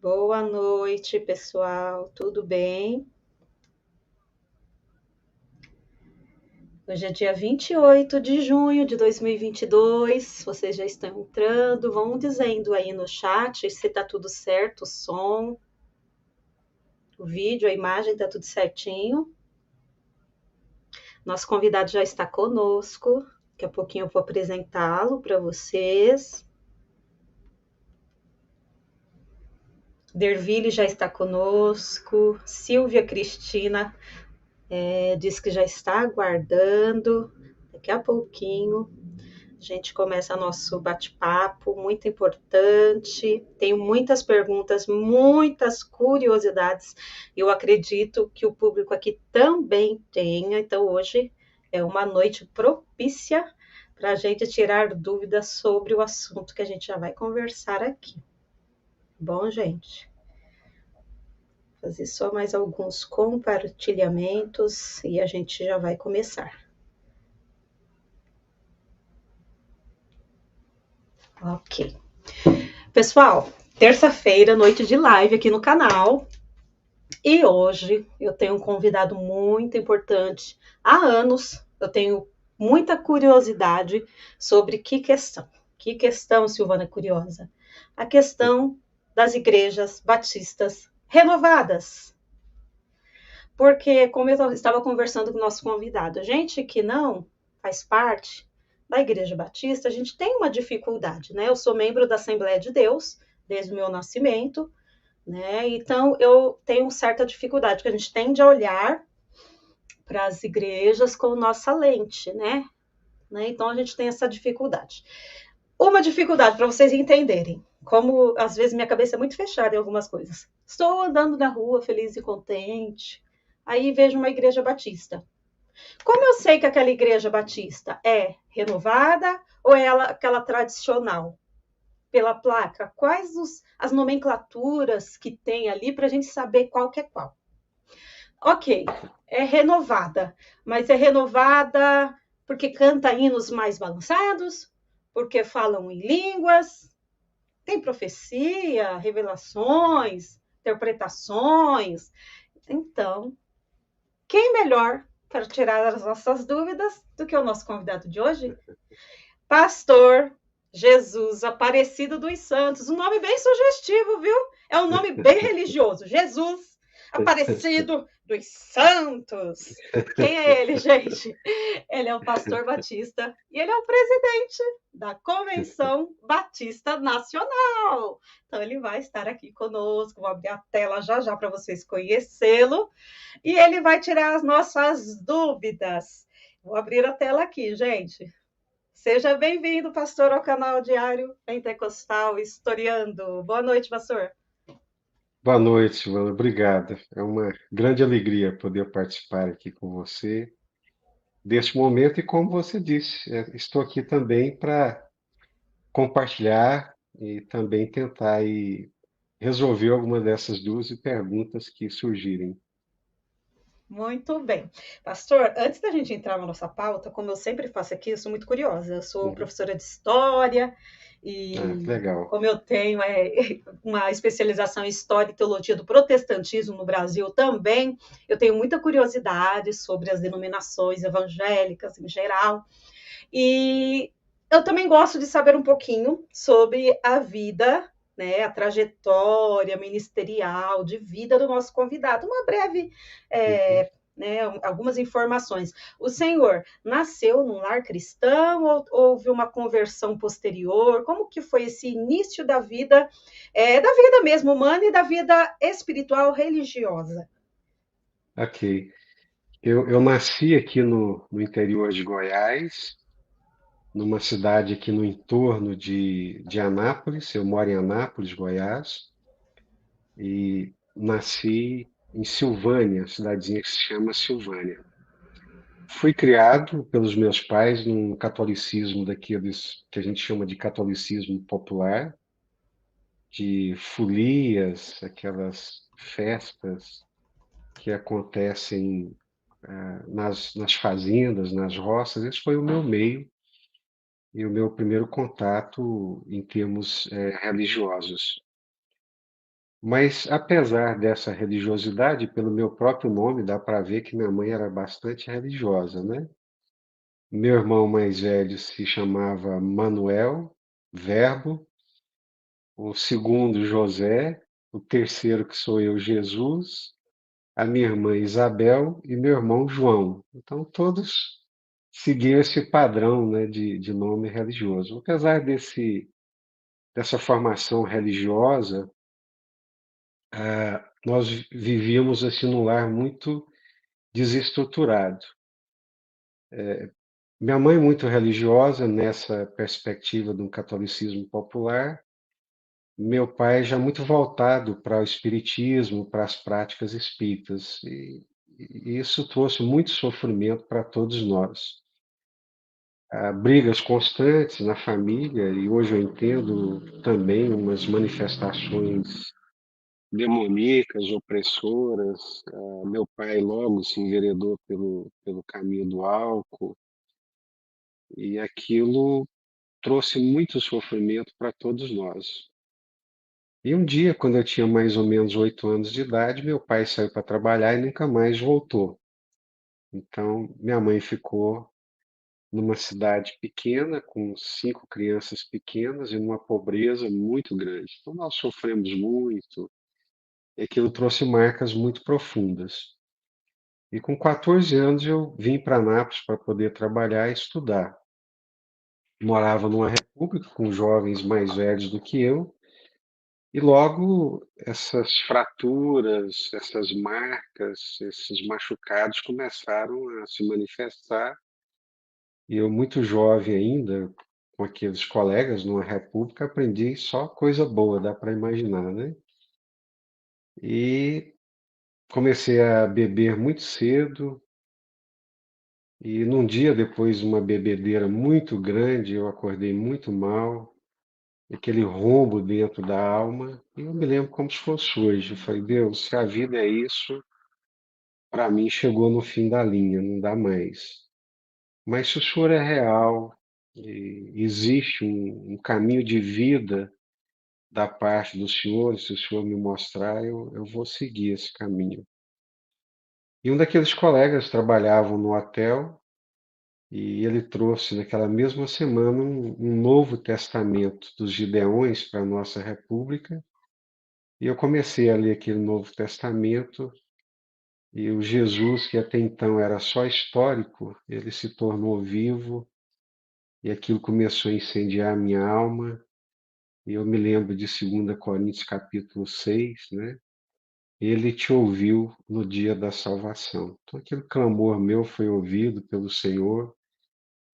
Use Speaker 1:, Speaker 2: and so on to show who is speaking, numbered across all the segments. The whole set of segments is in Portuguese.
Speaker 1: Boa noite, pessoal. Tudo bem? Hoje é dia 28 de junho de 2022. Vocês já estão entrando. Vão dizendo aí no chat se tá tudo certo, o som, o vídeo, a imagem, tá tudo certinho. Nosso convidado já está conosco. Daqui a pouquinho eu vou apresentá-lo para vocês. Derville já está conosco. Silvia Cristina diz que já está aguardando. Daqui a pouquinho a gente começa nosso bate-papo, muito importante. Tenho muitas perguntas, muitas curiosidades. Eu acredito que o público aqui também tenha. Então, hoje é uma noite propícia para a gente tirar dúvidas sobre o assunto que a gente já vai conversar aqui. Bom, gente, fazer só mais alguns compartilhamentos e a gente já vai começar. Ok. Pessoal, terça-feira, noite de live aqui no canal. E hoje eu tenho um convidado muito importante. Há anos eu tenho muita curiosidade sobre que questão? Que questão, Silvana, curiosa? A questão das igrejas batistas renovadas. Porque, como eu estava conversando com o nosso convidado, a gente que não faz parte da Igreja Batista, a gente tem uma dificuldade, né? Eu sou membro da Assembleia de Deus desde o meu nascimento, né? Então eu tenho certa dificuldade, porque a gente tende a olhar para as igrejas com nossa lente, né? Então a gente tem essa dificuldade. Uma dificuldade para vocês entenderem, como às vezes minha cabeça é muito fechada em algumas coisas. Estou andando na rua feliz e contente, aí vejo uma igreja batista. Como eu sei que aquela igreja batista é renovada ou é aquela tradicional? Pela placa, quais as nomenclaturas que tem ali para a gente saber qual que é qual. Ok, é renovada, mas é renovada porque canta hinos mais balançados, porque falam em línguas, tem profecia, revelações, interpretações. Então, quem melhor para tirar as nossas dúvidas do que o nosso convidado de hoje? Pastor Jesus Aparecido dos Santos. Um nome bem sugestivo, viu? É um nome bem religioso. Jesus Aparecido dos Santos. Quem é ele, gente? Ele é o pastor batista e ele é o presidente da Convenção Batista Nacional. Então, ele vai estar aqui conosco. Vou abrir a tela já já para vocês conhecê-lo. E ele vai tirar as nossas dúvidas. Vou abrir a tela aqui, gente. Seja bem-vindo, pastor, ao canal Diário Pentecostal Historiando. Boa noite, pastor.
Speaker 2: Boa noite, mano. Obrigado. É uma grande alegria poder participar aqui com você deste momento e, como você disse, estou aqui também para compartilhar e também tentar resolver alguma dessas dúvidas e perguntas que surgirem.
Speaker 1: Muito bem. Pastor, antes da gente entrar na nossa pauta, como eu sempre faço aqui, eu sou muito curiosa. Eu sou
Speaker 2: Uhum.
Speaker 1: professora de história
Speaker 2: Ah,
Speaker 1: e
Speaker 2: legal.
Speaker 1: como eu tenho uma especialização em história e teologia do protestantismo no Brasil também, eu tenho muita curiosidade sobre as denominações evangélicas em geral. E eu também gosto de saber um pouquinho sobre a vida, né, a trajetória ministerial de vida do nosso convidado. Uma breve,
Speaker 2: Uhum.
Speaker 1: né, algumas informações. O senhor nasceu num lar cristão ou houve uma conversão posterior? Como que foi esse início da vida mesmo humana e da vida espiritual religiosa?
Speaker 2: Ok. Eu nasci aqui no interior de Goiás, numa cidade aqui no entorno de Anápolis. Eu moro em Anápolis, Goiás. E nasci em Silvânia, cidadezinha que se chama Silvânia. Fui criado pelos meus pais num catolicismo daqueles que a gente chama de catolicismo popular, de folias, aquelas festas que acontecem nas fazendas, nas roças. Esse foi o meu meio e o meu primeiro contato em termos religiosos. Mas apesar dessa religiosidade, pelo meu próprio nome, dá para ver que minha mãe era bastante religiosa, né? Meu irmão mais velho se chamava Manuel, Verbo, o segundo José, o terceiro que sou eu, Jesus, a minha irmã Isabel e meu irmão João. Então todos seguiam esse padrão, né, de nome religioso. Apesar dessa formação religiosa, nós vivíamos assim num lar muito desestruturado. Minha mãe muito religiosa nessa perspectiva de um catolicismo popular, meu pai já muito voltado para o espiritismo, para as práticas espíritas, e isso trouxe muito sofrimento para todos nós. Há brigas constantes na família, e hoje eu entendo também umas manifestações demoníacas, opressoras. Meu pai logo se enveredou pelo caminho do álcool, e aquilo trouxe muito sofrimento para todos nós. E um dia, quando eu tinha mais ou menos 8 anos de idade, meu pai saiu para trabalhar e nunca mais voltou. Então, minha mãe ficou numa cidade pequena, com 5 crianças pequenas e numa pobreza muito grande. Então, nós sofremos muito, e aquilo trouxe marcas muito profundas. E com 14 anos eu vim para Nápoles para poder trabalhar e estudar. Morava numa república com jovens mais velhos do que eu, e logo essas fraturas, essas marcas, esses machucados começaram a se manifestar. E eu, muito jovem ainda, com aqueles colegas numa república, aprendi só coisa boa, dá para imaginar, né? E comecei a beber muito cedo, e num dia, depois de uma bebedeira muito grande, eu acordei muito mal, aquele rombo dentro da alma, e eu me lembro como se fosse hoje. Eu falei, Deus, se a vida é isso, para mim chegou no fim da linha, não dá mais. Mas se o Senhor é real, e existe um caminho de vida da parte do Senhor, se o Senhor me mostrar, eu vou seguir esse caminho. E um daqueles colegas trabalhavam no hotel e ele trouxe naquela mesma semana um Novo Testamento dos Gideões para a nossa República, e eu comecei a ler aquele Novo Testamento, e o Jesus, que até então era só histórico, ele se tornou vivo, e aquilo começou a incendiar a minha alma. E eu me lembro de 2 Coríntios capítulo 6, né? Ele te ouviu no dia da salvação. Então aquele clamor meu foi ouvido pelo Senhor,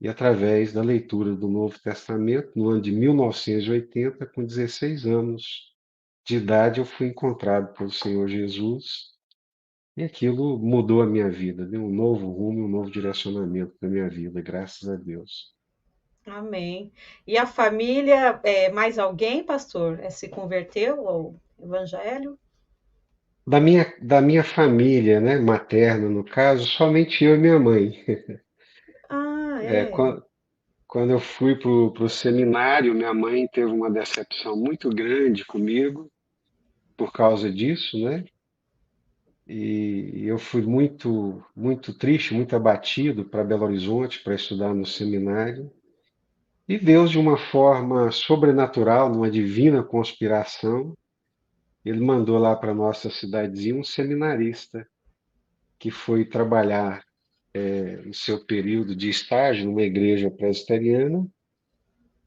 Speaker 2: e através da leitura do Novo Testamento, no ano de 1980, com 16 anos de idade, eu fui encontrado pelo Senhor Jesus, e aquilo mudou a minha vida, deu um novo rumo, um novo direcionamento para a minha vida, graças a Deus.
Speaker 1: Amém. E a família, mais alguém, pastor, se converteu ao evangelho?
Speaker 2: Da minha família, né, materna, no caso, somente eu e minha mãe.
Speaker 1: Ah,
Speaker 2: É,
Speaker 1: é.
Speaker 2: quando eu fui para o seminário, minha mãe teve uma decepção muito grande comigo por causa disso, né? E eu fui muito, muito triste, muito abatido para Belo Horizonte para estudar no seminário. E Deus, de uma forma sobrenatural, numa divina conspiração, ele mandou lá para nossa cidadezinha um seminarista que foi trabalhar em seu período de estágio numa igreja presbiteriana.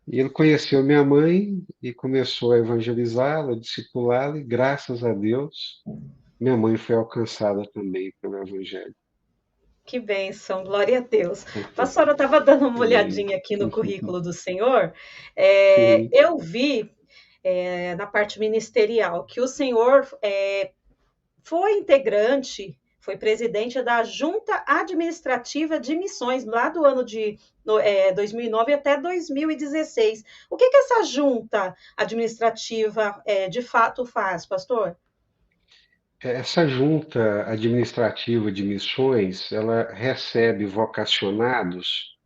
Speaker 2: E ele conheceu minha mãe e começou a evangelizá-la, discipulá-la, e graças a Deus, minha mãe foi alcançada também pelo Evangelho.
Speaker 1: Que bênção, glória a Deus. Pastora, eu estava dando uma
Speaker 2: Amém.
Speaker 1: olhadinha aqui no currículo do senhor.
Speaker 2: Sim.
Speaker 1: Eu vi, na parte ministerial, que o senhor foi integrante, foi presidente da Junta Administrativa de Missões, lá do ano de 2009 até 2016. O que essa junta administrativa de fato faz, pastor?
Speaker 2: Essa junta administrativa de missões, ela recebe vocacionados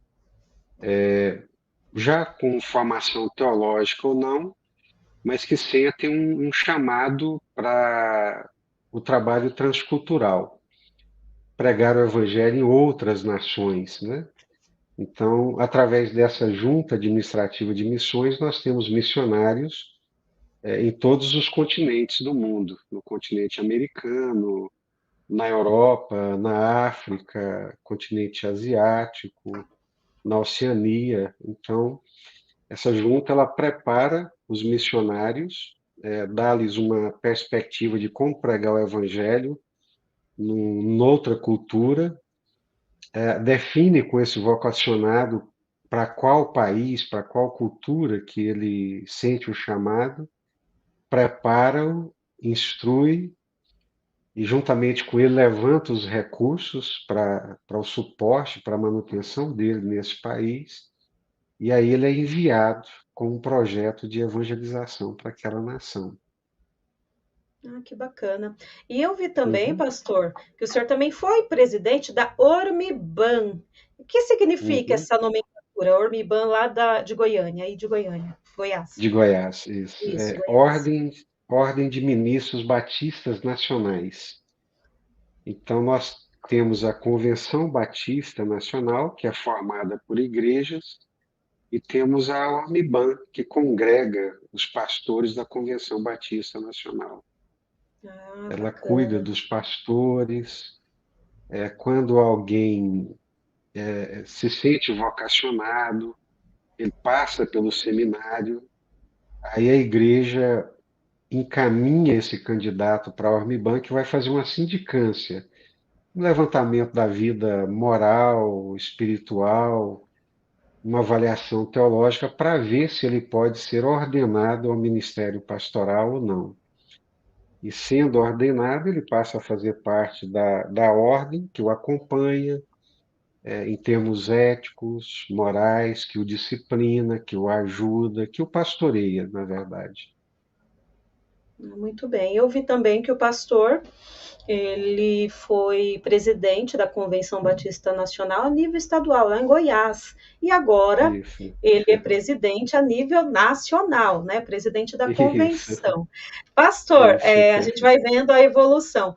Speaker 2: já com formação teológica ou não, mas que sentem um chamado para o trabalho transcultural, pregar o evangelho em outras nações, né? Então, através dessa junta administrativa de missões, nós temos missionários em todos os continentes do mundo, no continente americano, na Europa, na África, continente asiático, na Oceania. Então, essa junta ela prepara os missionários, dá-lhes uma perspectiva de como pregar o evangelho noutra cultura, define com esse vocacionado para qual país, para qual cultura que ele sente o chamado, prepara-o, instrui e, juntamente com ele, levanta os recursos para o suporte, para a manutenção dele nesse país, e aí ele é enviado com um projeto de evangelização para aquela nação.
Speaker 1: Ah, que bacana. E eu vi também,
Speaker 2: Uhum,
Speaker 1: pastor, que o senhor também foi presidente da Ormiban. O que significa
Speaker 2: uhum.
Speaker 1: essa nomenclatura? Ormiban lá de Goiânia, aí de Goiânia, Goiás.
Speaker 2: De Goiás, isso.
Speaker 1: Isso,
Speaker 2: É
Speaker 1: Goiás.
Speaker 2: ordem de Ministros Batistas Nacionais. Então, nós temos a Convenção Batista Nacional, que é formada por igrejas, e temos a Ormiban, que congrega os pastores da Convenção Batista Nacional.
Speaker 1: Ah,
Speaker 2: Ela cuida
Speaker 1: bacana.
Speaker 2: dos pastores. Quando alguém se sente vocacionado, ele passa pelo seminário, aí a igreja encaminha esse candidato para a Ormiban, que vai fazer uma sindicância, um levantamento da vida moral, espiritual, uma avaliação teológica para ver se ele pode ser ordenado ao ministério pastoral ou não. E sendo ordenado, ele passa a fazer parte da ordem que o acompanha, em termos éticos, morais, que o disciplina, que o ajuda, que o pastoreia, na verdade.
Speaker 1: Muito bem. Eu vi também que o pastor, ele foi presidente da Convenção Batista Nacional a nível estadual, lá em Goiás. E agora
Speaker 2: Isso,
Speaker 1: ele é presidente a nível nacional, né? Presidente da
Speaker 2: isso,
Speaker 1: convenção. Pastor,
Speaker 2: isso,
Speaker 1: a gente vai
Speaker 2: perfeito.
Speaker 1: vendo a evolução.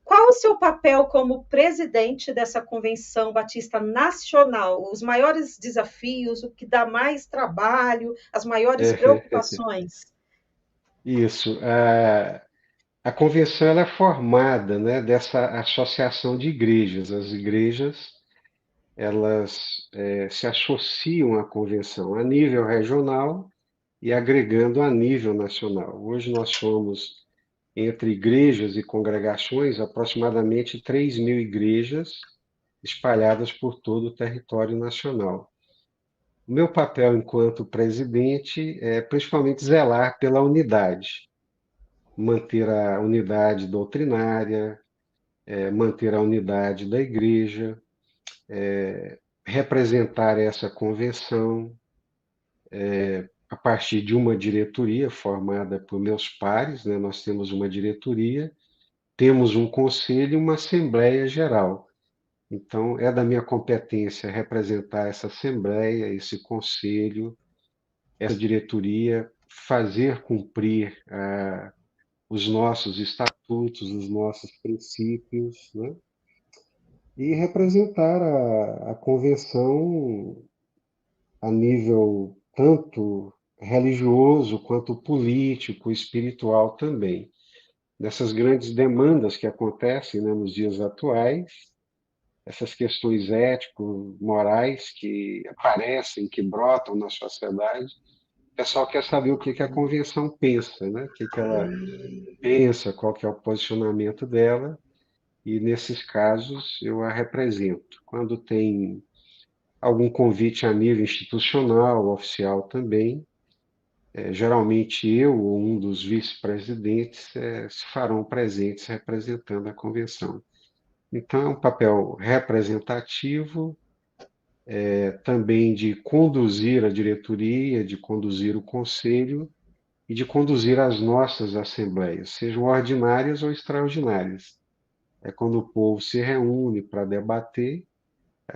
Speaker 1: Qual o seu papel como presidente dessa Convenção Batista Nacional? Os maiores desafios, o que dá mais trabalho, as maiores preocupações?
Speaker 2: Isso. A convenção ela é formada, né, dessa associação de igrejas. As igrejas elas se associam à convenção a nível regional e agregando a nível nacional. Hoje nós somos, entre igrejas e congregações, aproximadamente 3.000 igrejas espalhadas por todo o território nacional. O meu papel enquanto presidente é principalmente zelar pela unidade, manter a unidade doutrinária, manter a unidade da igreja, representar essa convenção a partir de uma diretoria formada por meus pares, né? Nós temos uma diretoria, temos um conselho e uma assembleia geral. Então, é da minha competência representar essa assembleia, esse conselho, essa diretoria, fazer cumprir os nossos estatutos, os nossos princípios, né? E representar a convenção a nível tanto religioso quanto político, espiritual também. Nessas grandes demandas que acontecem, né, nos dias atuais, essas questões éticos, morais que aparecem, que brotam na sociedade, o pessoal quer saber o que que a convenção pensa, né? O que que ela pensa, qual que é o posicionamento dela, e nesses casos eu a represento. Quando tem algum convite a nível institucional, oficial também, geralmente eu ou um dos vice-presidentes se farão presentes representando a convenção. Então, é um papel representativo, também de conduzir a diretoria, de conduzir o conselho e de conduzir as nossas assembleias, sejam ordinárias ou extraordinárias. É quando o povo se reúne para debater,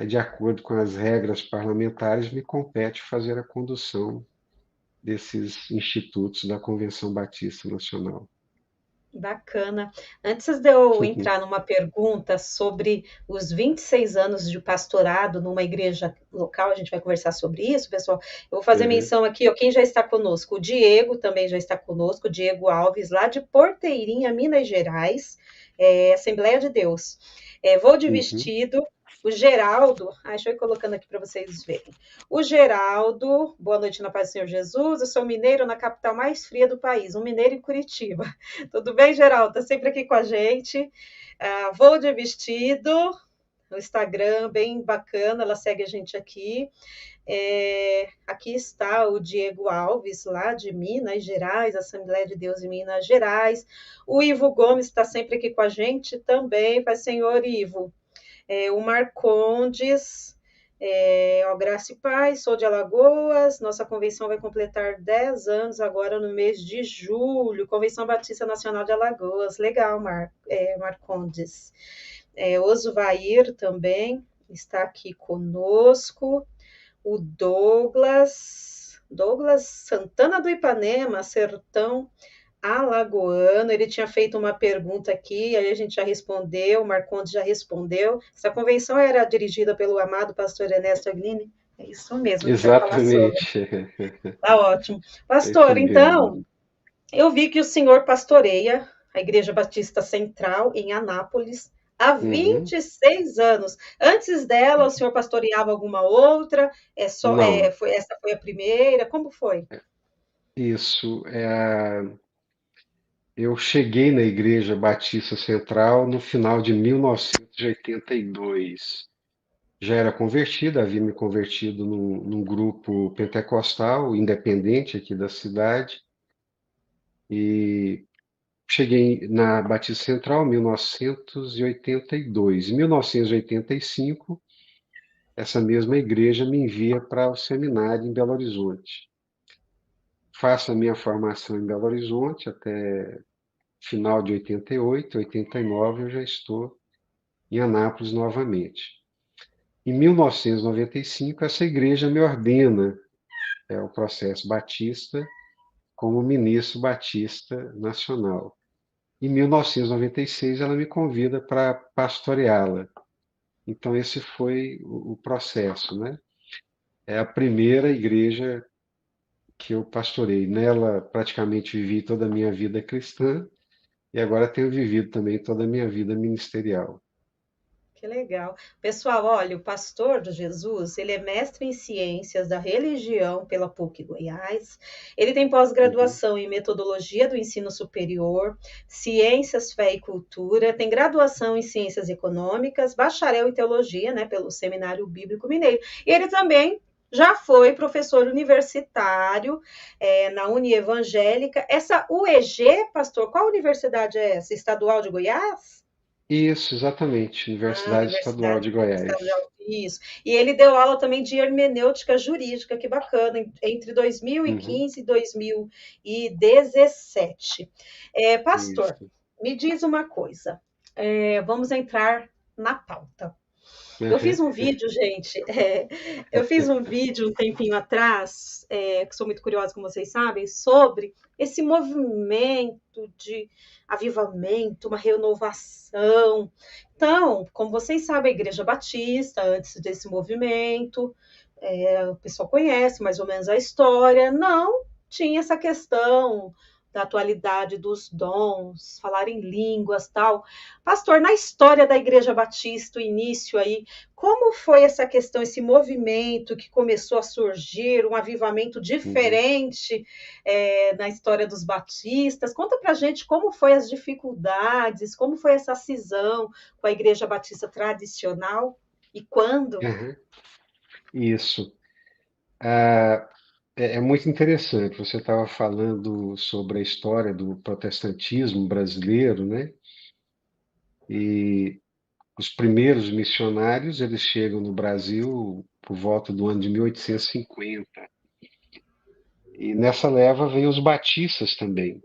Speaker 2: de acordo com as regras parlamentares, me compete fazer a condução desses institutos da Convenção Batista Nacional.
Speaker 1: Bacana. Antes de eu entrar numa pergunta sobre os 26 anos de pastorado numa igreja local, a gente vai conversar sobre isso, pessoal. Eu vou fazer
Speaker 2: Uhum,
Speaker 1: menção aqui, ó, quem já está conosco. O Diego também já está conosco, o Diego Alves, lá de Porteirinha, Minas Gerais, Assembleia de Deus. Vou de
Speaker 2: uhum.
Speaker 1: vestido. O Geraldo, deixa eu ir colocando aqui para vocês verem. O Geraldo, boa noite na paz do Senhor Jesus. Eu sou mineiro na capital mais fria do país, um mineiro em Curitiba. Tudo bem, Geraldo? Tá sempre aqui com a gente. Vou de vestido, no Instagram, bem bacana, ela segue a gente aqui. Aqui está o Diego Alves, lá de Minas Gerais, Assembleia de Deus em Minas Gerais. O Ivo Gomes está sempre aqui com a gente também, Pai Senhor Ivo. O Marcondes, Graça e Paz, sou de Alagoas, nossa convenção vai completar 10 anos agora no mês de julho, Convenção Batista Nacional de Alagoas, legal, Marcondes. Osvair também está aqui conosco, o Douglas Santana do Ipanema, Sertão alagoano, ele tinha feito uma pergunta aqui, aí a gente já respondeu, o Marcondes já respondeu. Essa convenção era dirigida pelo amado pastor Ernesto Aglini? É isso mesmo, ele vai falar sobre.
Speaker 2: Exatamente.
Speaker 1: Tá ótimo.
Speaker 2: É isso
Speaker 1: Pastor,
Speaker 2: mesmo.
Speaker 1: então, eu vi que o senhor pastoreia a Igreja Batista Central em Anápolis há
Speaker 2: Uhum.
Speaker 1: 26 anos. Antes dela, o senhor pastoreava alguma outra?
Speaker 2: Não,
Speaker 1: Essa foi a primeira? Como foi?
Speaker 2: isso. Eu cheguei na Igreja Batista Central no final de 1982. Já era convertido, havia me convertido num grupo pentecostal independente aqui da cidade e cheguei na Batista Central em 1982. Em 1985, essa mesma igreja me envia para o seminário em Belo Horizonte. Faço a minha formação em Belo Horizonte até final de 88, 89 eu já estou em Anápolis novamente. Em 1995, essa igreja me ordena, o processo batista, como ministro batista nacional. Em 1996, ela me convida para pastoreá-la. Então, esse foi o processo, né? É a primeira igreja que eu pastorei. Nela, praticamente vivi toda a minha vida cristã e agora tenho vivido também toda a minha vida ministerial.
Speaker 1: Que legal. Pessoal, olha, o pastor de Jesus, ele é mestre em ciências da religião pela PUC Goiás. Ele tem
Speaker 2: Uhum,
Speaker 1: pós-graduação em metodologia do ensino superior, ciências, fé e cultura, tem graduação em ciências econômicas, bacharel em teologia, né, pelo Seminário Bíblico Mineiro. E ele também já foi professor universitário na Unievangélica. Essa UEG, pastor, qual universidade é essa? Estadual de Goiás?
Speaker 2: isso, exatamente. Universidade Estadual
Speaker 1: Universidade
Speaker 2: de Goiás.
Speaker 1: Estadual, isso. E ele deu aula também de hermenêutica jurídica, que bacana, entre
Speaker 2: Uhum,
Speaker 1: 2015 e 2017. Pastor,
Speaker 2: isso.
Speaker 1: me diz uma coisa, vamos entrar na pauta. Eu fiz
Speaker 2: Uhum,
Speaker 1: um vídeo, gente. Eu fiz um vídeo um tempinho atrás, que sou muito curiosa, como vocês sabem, sobre esse movimento de avivamento, uma renovação. Então, como vocês sabem, a Igreja Batista, antes desse movimento, o pessoal conhece mais ou menos a história, não tinha essa questão da atualidade dos dons, falar em línguas, tal. Pastor, na história da Igreja Batista, o início aí, como foi essa questão, esse movimento que começou a surgir, um avivamento
Speaker 2: uhum.
Speaker 1: diferente na história dos batistas? Conta pra gente como foi as dificuldades, como foi essa cisão com a Igreja Batista tradicional e quando?
Speaker 2: Uhum. Isso. Ah, é muito interessante. Você estava falando sobre a história do protestantismo brasileiro, né? E os primeiros missionários, eles chegam no Brasil por volta do ano de 1850. E nessa leva vem os batistas também.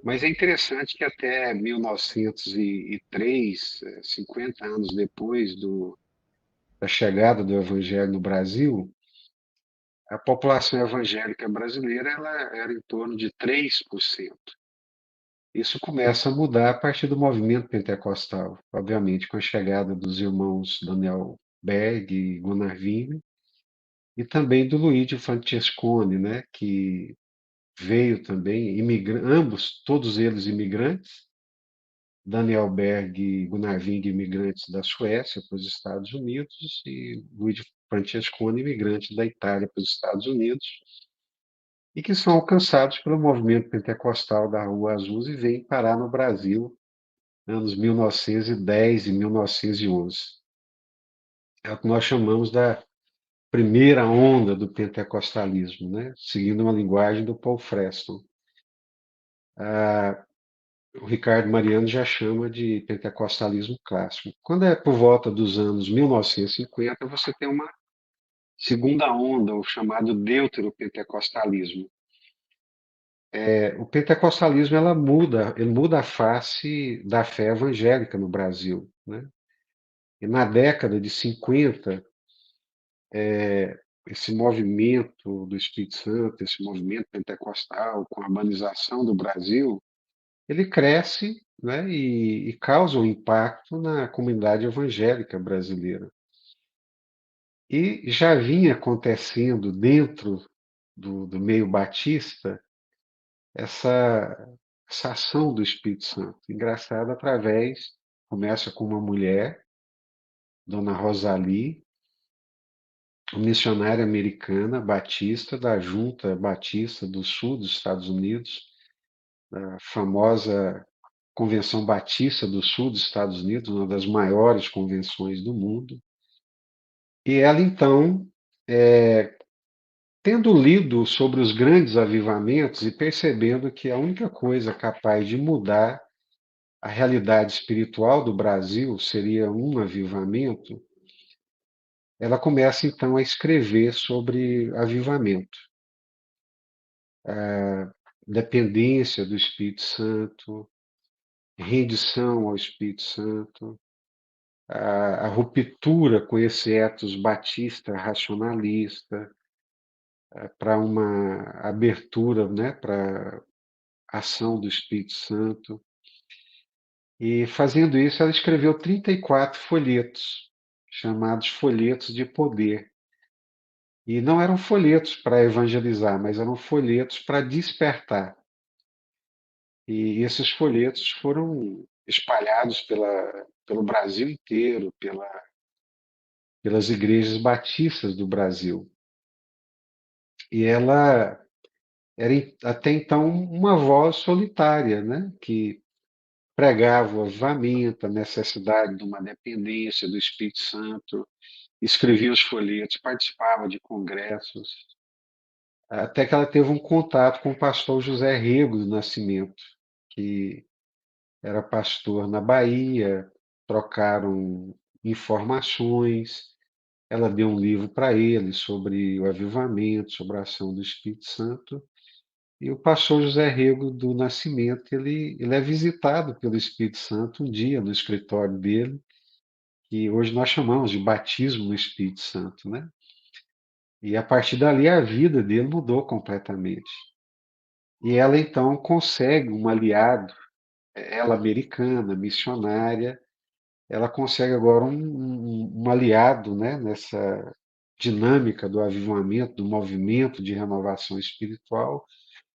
Speaker 2: Mas é interessante que até 1903, 50 anos depois da chegada do Evangelho no Brasil, a população evangélica brasileira ela era em torno de 3%. Isso começa a mudar a partir do movimento pentecostal, obviamente, com a chegada dos irmãos Daniel Berg e Gunnar Wingre, e também do Luigi Francesconi, né, que veio também, ambos, todos eles imigrantes, Daniel Berg e Gunnar Wingre, imigrantes da Suécia para os Estados Unidos, e Luigi Francesconi, imigrante da Itália para os Estados Unidos, e que são alcançados pelo movimento pentecostal da Rua Azul e vêm parar no Brasil anos 1910 e 1911. É o que nós chamamos da primeira onda do pentecostalismo, né? Seguindo uma linguagem do Paul Freston. O Ricardo Mariano já chama de pentecostalismo clássico. Quando é por volta dos anos 1950, você tem uma segunda onda, o chamado deuteropentecostalismo. O pentecostalismo ele muda a face da fé evangélica no Brasil, né? E na década de 50, esse movimento do Espírito Santo, esse movimento pentecostal, com a urbanização do Brasil, ele cresce, né, e causa um impacto na comunidade evangélica brasileira. E já vinha acontecendo dentro do meio batista essa, essa ação do Espírito Santo, engraçado começa com uma mulher, Dona Rosalie, uma missionária americana batista da Junta Batista do Sul dos Estados Unidos, a famosa Convenção Batista do Sul dos Estados Unidos, uma das maiores convenções do mundo. E ela, então, tendo lido sobre os grandes avivamentos e percebendo que a única coisa capaz de mudar a realidade espiritual do Brasil seria um avivamento, ela começa, então, a escrever sobre avivamento. Dependência do Espírito Santo, rendição ao Espírito Santo, a ruptura com esse ethos batista racionalista, para uma abertura, né, para a ação do Espírito Santo. E fazendo isso, ela escreveu 34 folhetos, chamados folhetos de poder. E não eram folhetos para evangelizar, mas eram folhetos para despertar. E esses folhetos foram espalhados pelo Brasil inteiro, pelas igrejas batistas do Brasil. E ela era até então uma voz solitária, né? Que pregava o avivamento, a necessidade de uma dependência do Espírito Santo, escrevia os folhetos, participava de congressos, até que ela teve um contato com o pastor José Rego do Nascimento, que era pastor na Bahia, trocaram informações, ela deu um livro para ele sobre o avivamento, sobre a ação do Espírito Santo, e o pastor José Rego do Nascimento, ele é visitado pelo Espírito Santo um dia no escritório dele, que hoje nós chamamos de batismo no Espírito Santo, né? E a partir dali a vida dele mudou completamente. E ela então consegue um aliado, ela americana, missionária, ela consegue agora um aliado, né, nessa dinâmica do avivamento, do movimento de renovação espiritual,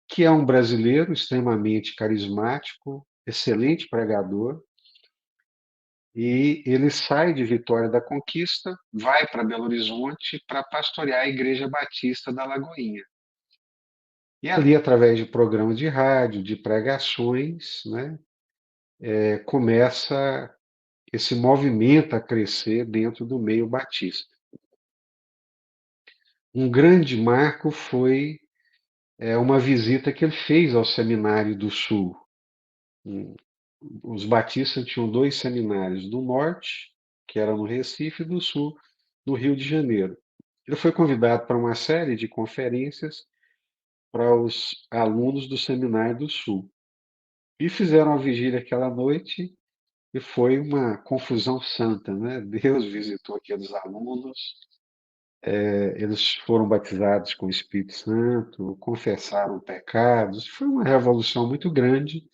Speaker 2: que é um brasileiro extremamente carismático, excelente pregador, e ele sai de Vitória da Conquista, vai para Belo Horizonte para pastorear a Igreja Batista da Lagoinha. E ali, através de programas de rádio, de pregações, né, começa esse movimento a crescer dentro do meio batista. Um grande marco foi uma visita que ele fez ao Seminário do Sul. Os batistas tinham dois seminários, do norte, que era no Recife, e do sul, no Rio de Janeiro. Ele foi convidado para uma série de conferências para os alunos do Seminário do Sul. E fizeram a vigília aquela noite e foi uma confusão santa, né? Deus visitou aqueles alunos, Eles foram batizados com o Espírito Santo, confessaram pecados. Foi uma revolução muito grande,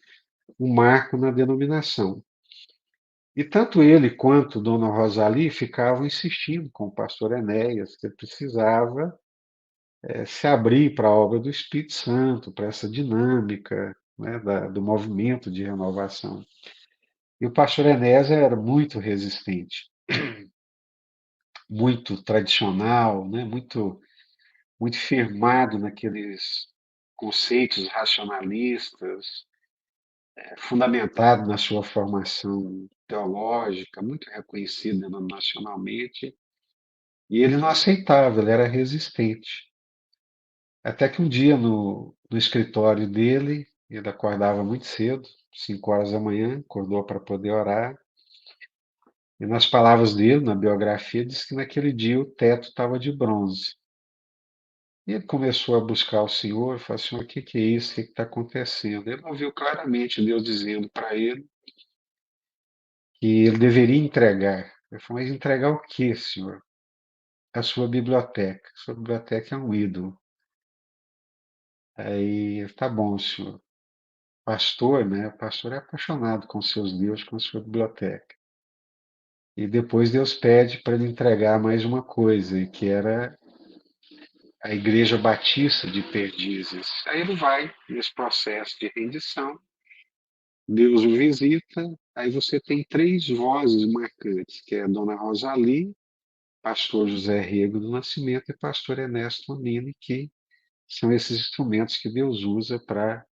Speaker 2: um marco na denominação. E tanto ele quanto Dona Rosalie ficavam insistindo com o pastor Enéas que ele precisava se abrir para a obra do Espírito Santo, para essa dinâmica, né, do movimento de renovação. E o pastor Enéas era muito resistente, muito tradicional, né, muito firmado naqueles conceitos racionalistas, fundamentado na sua formação teológica, muito reconhecida nacionalmente, e ele não aceitava, ele era resistente. Até que um dia no escritório dele, ele acordava muito cedo, 5 horas da manhã, acordou para poder orar, e nas palavras dele, na biografia, diz que naquele dia o teto estava de bronze. E ele começou a buscar o Senhor, falou: Senhor, o que que é isso? O que está acontecendo? Ele ouviu claramente Deus dizendo para ele que ele deveria entregar. Ele falou: mas entregar o que, Senhor? A sua biblioteca. A sua biblioteca é um ídolo. Aí, tá bom, Senhor. Pastor, né? O pastor é apaixonado com seus livros, com a sua biblioteca. E depois Deus pede para ele entregar mais uma coisa, que era a Igreja Batista de Perdizes. Aí ele vai nesse processo de rendição, Deus o visita, aí você tem três vozes marcantes, que é a Dona Rosalie, pastor José Rego do Nascimento e pastor Ernesto Nini, que são esses instrumentos que Deus usa para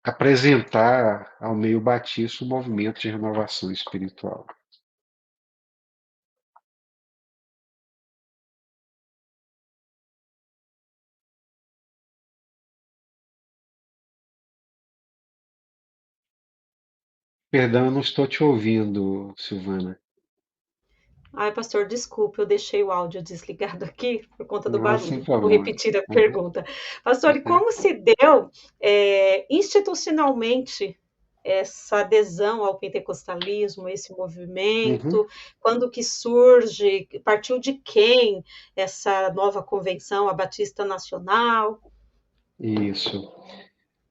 Speaker 2: apresentar ao meio batista o movimento de renovação espiritual. Perdão, eu não estou te ouvindo, Silvana.
Speaker 1: Ai, pastor, desculpe, eu deixei o áudio desligado aqui por conta do
Speaker 2: Não, sem
Speaker 1: barulho. Vou
Speaker 2: problema.
Speaker 1: repetir a
Speaker 2: Uhum,
Speaker 1: pergunta. Pastor, e
Speaker 2: uhum,
Speaker 1: como se deu institucionalmente essa adesão ao pentecostalismo, esse
Speaker 2: uhum.
Speaker 1: movimento? Quando que surge? Partiu de quem essa nova convenção, a Batista Nacional?
Speaker 2: Isso.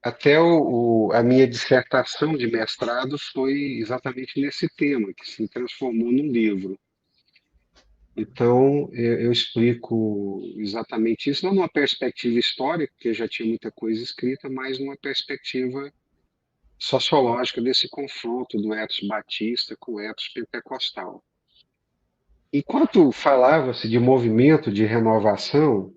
Speaker 2: Até a minha dissertação de mestrado foi exatamente nesse tema, que se transformou num livro. Então, eu explico exatamente isso, não numa perspectiva histórica, porque já tinha muita coisa escrita, mas numa perspectiva sociológica desse confronto do ethos batista com o ethos pentecostal. Enquanto falava-se de movimento de renovação,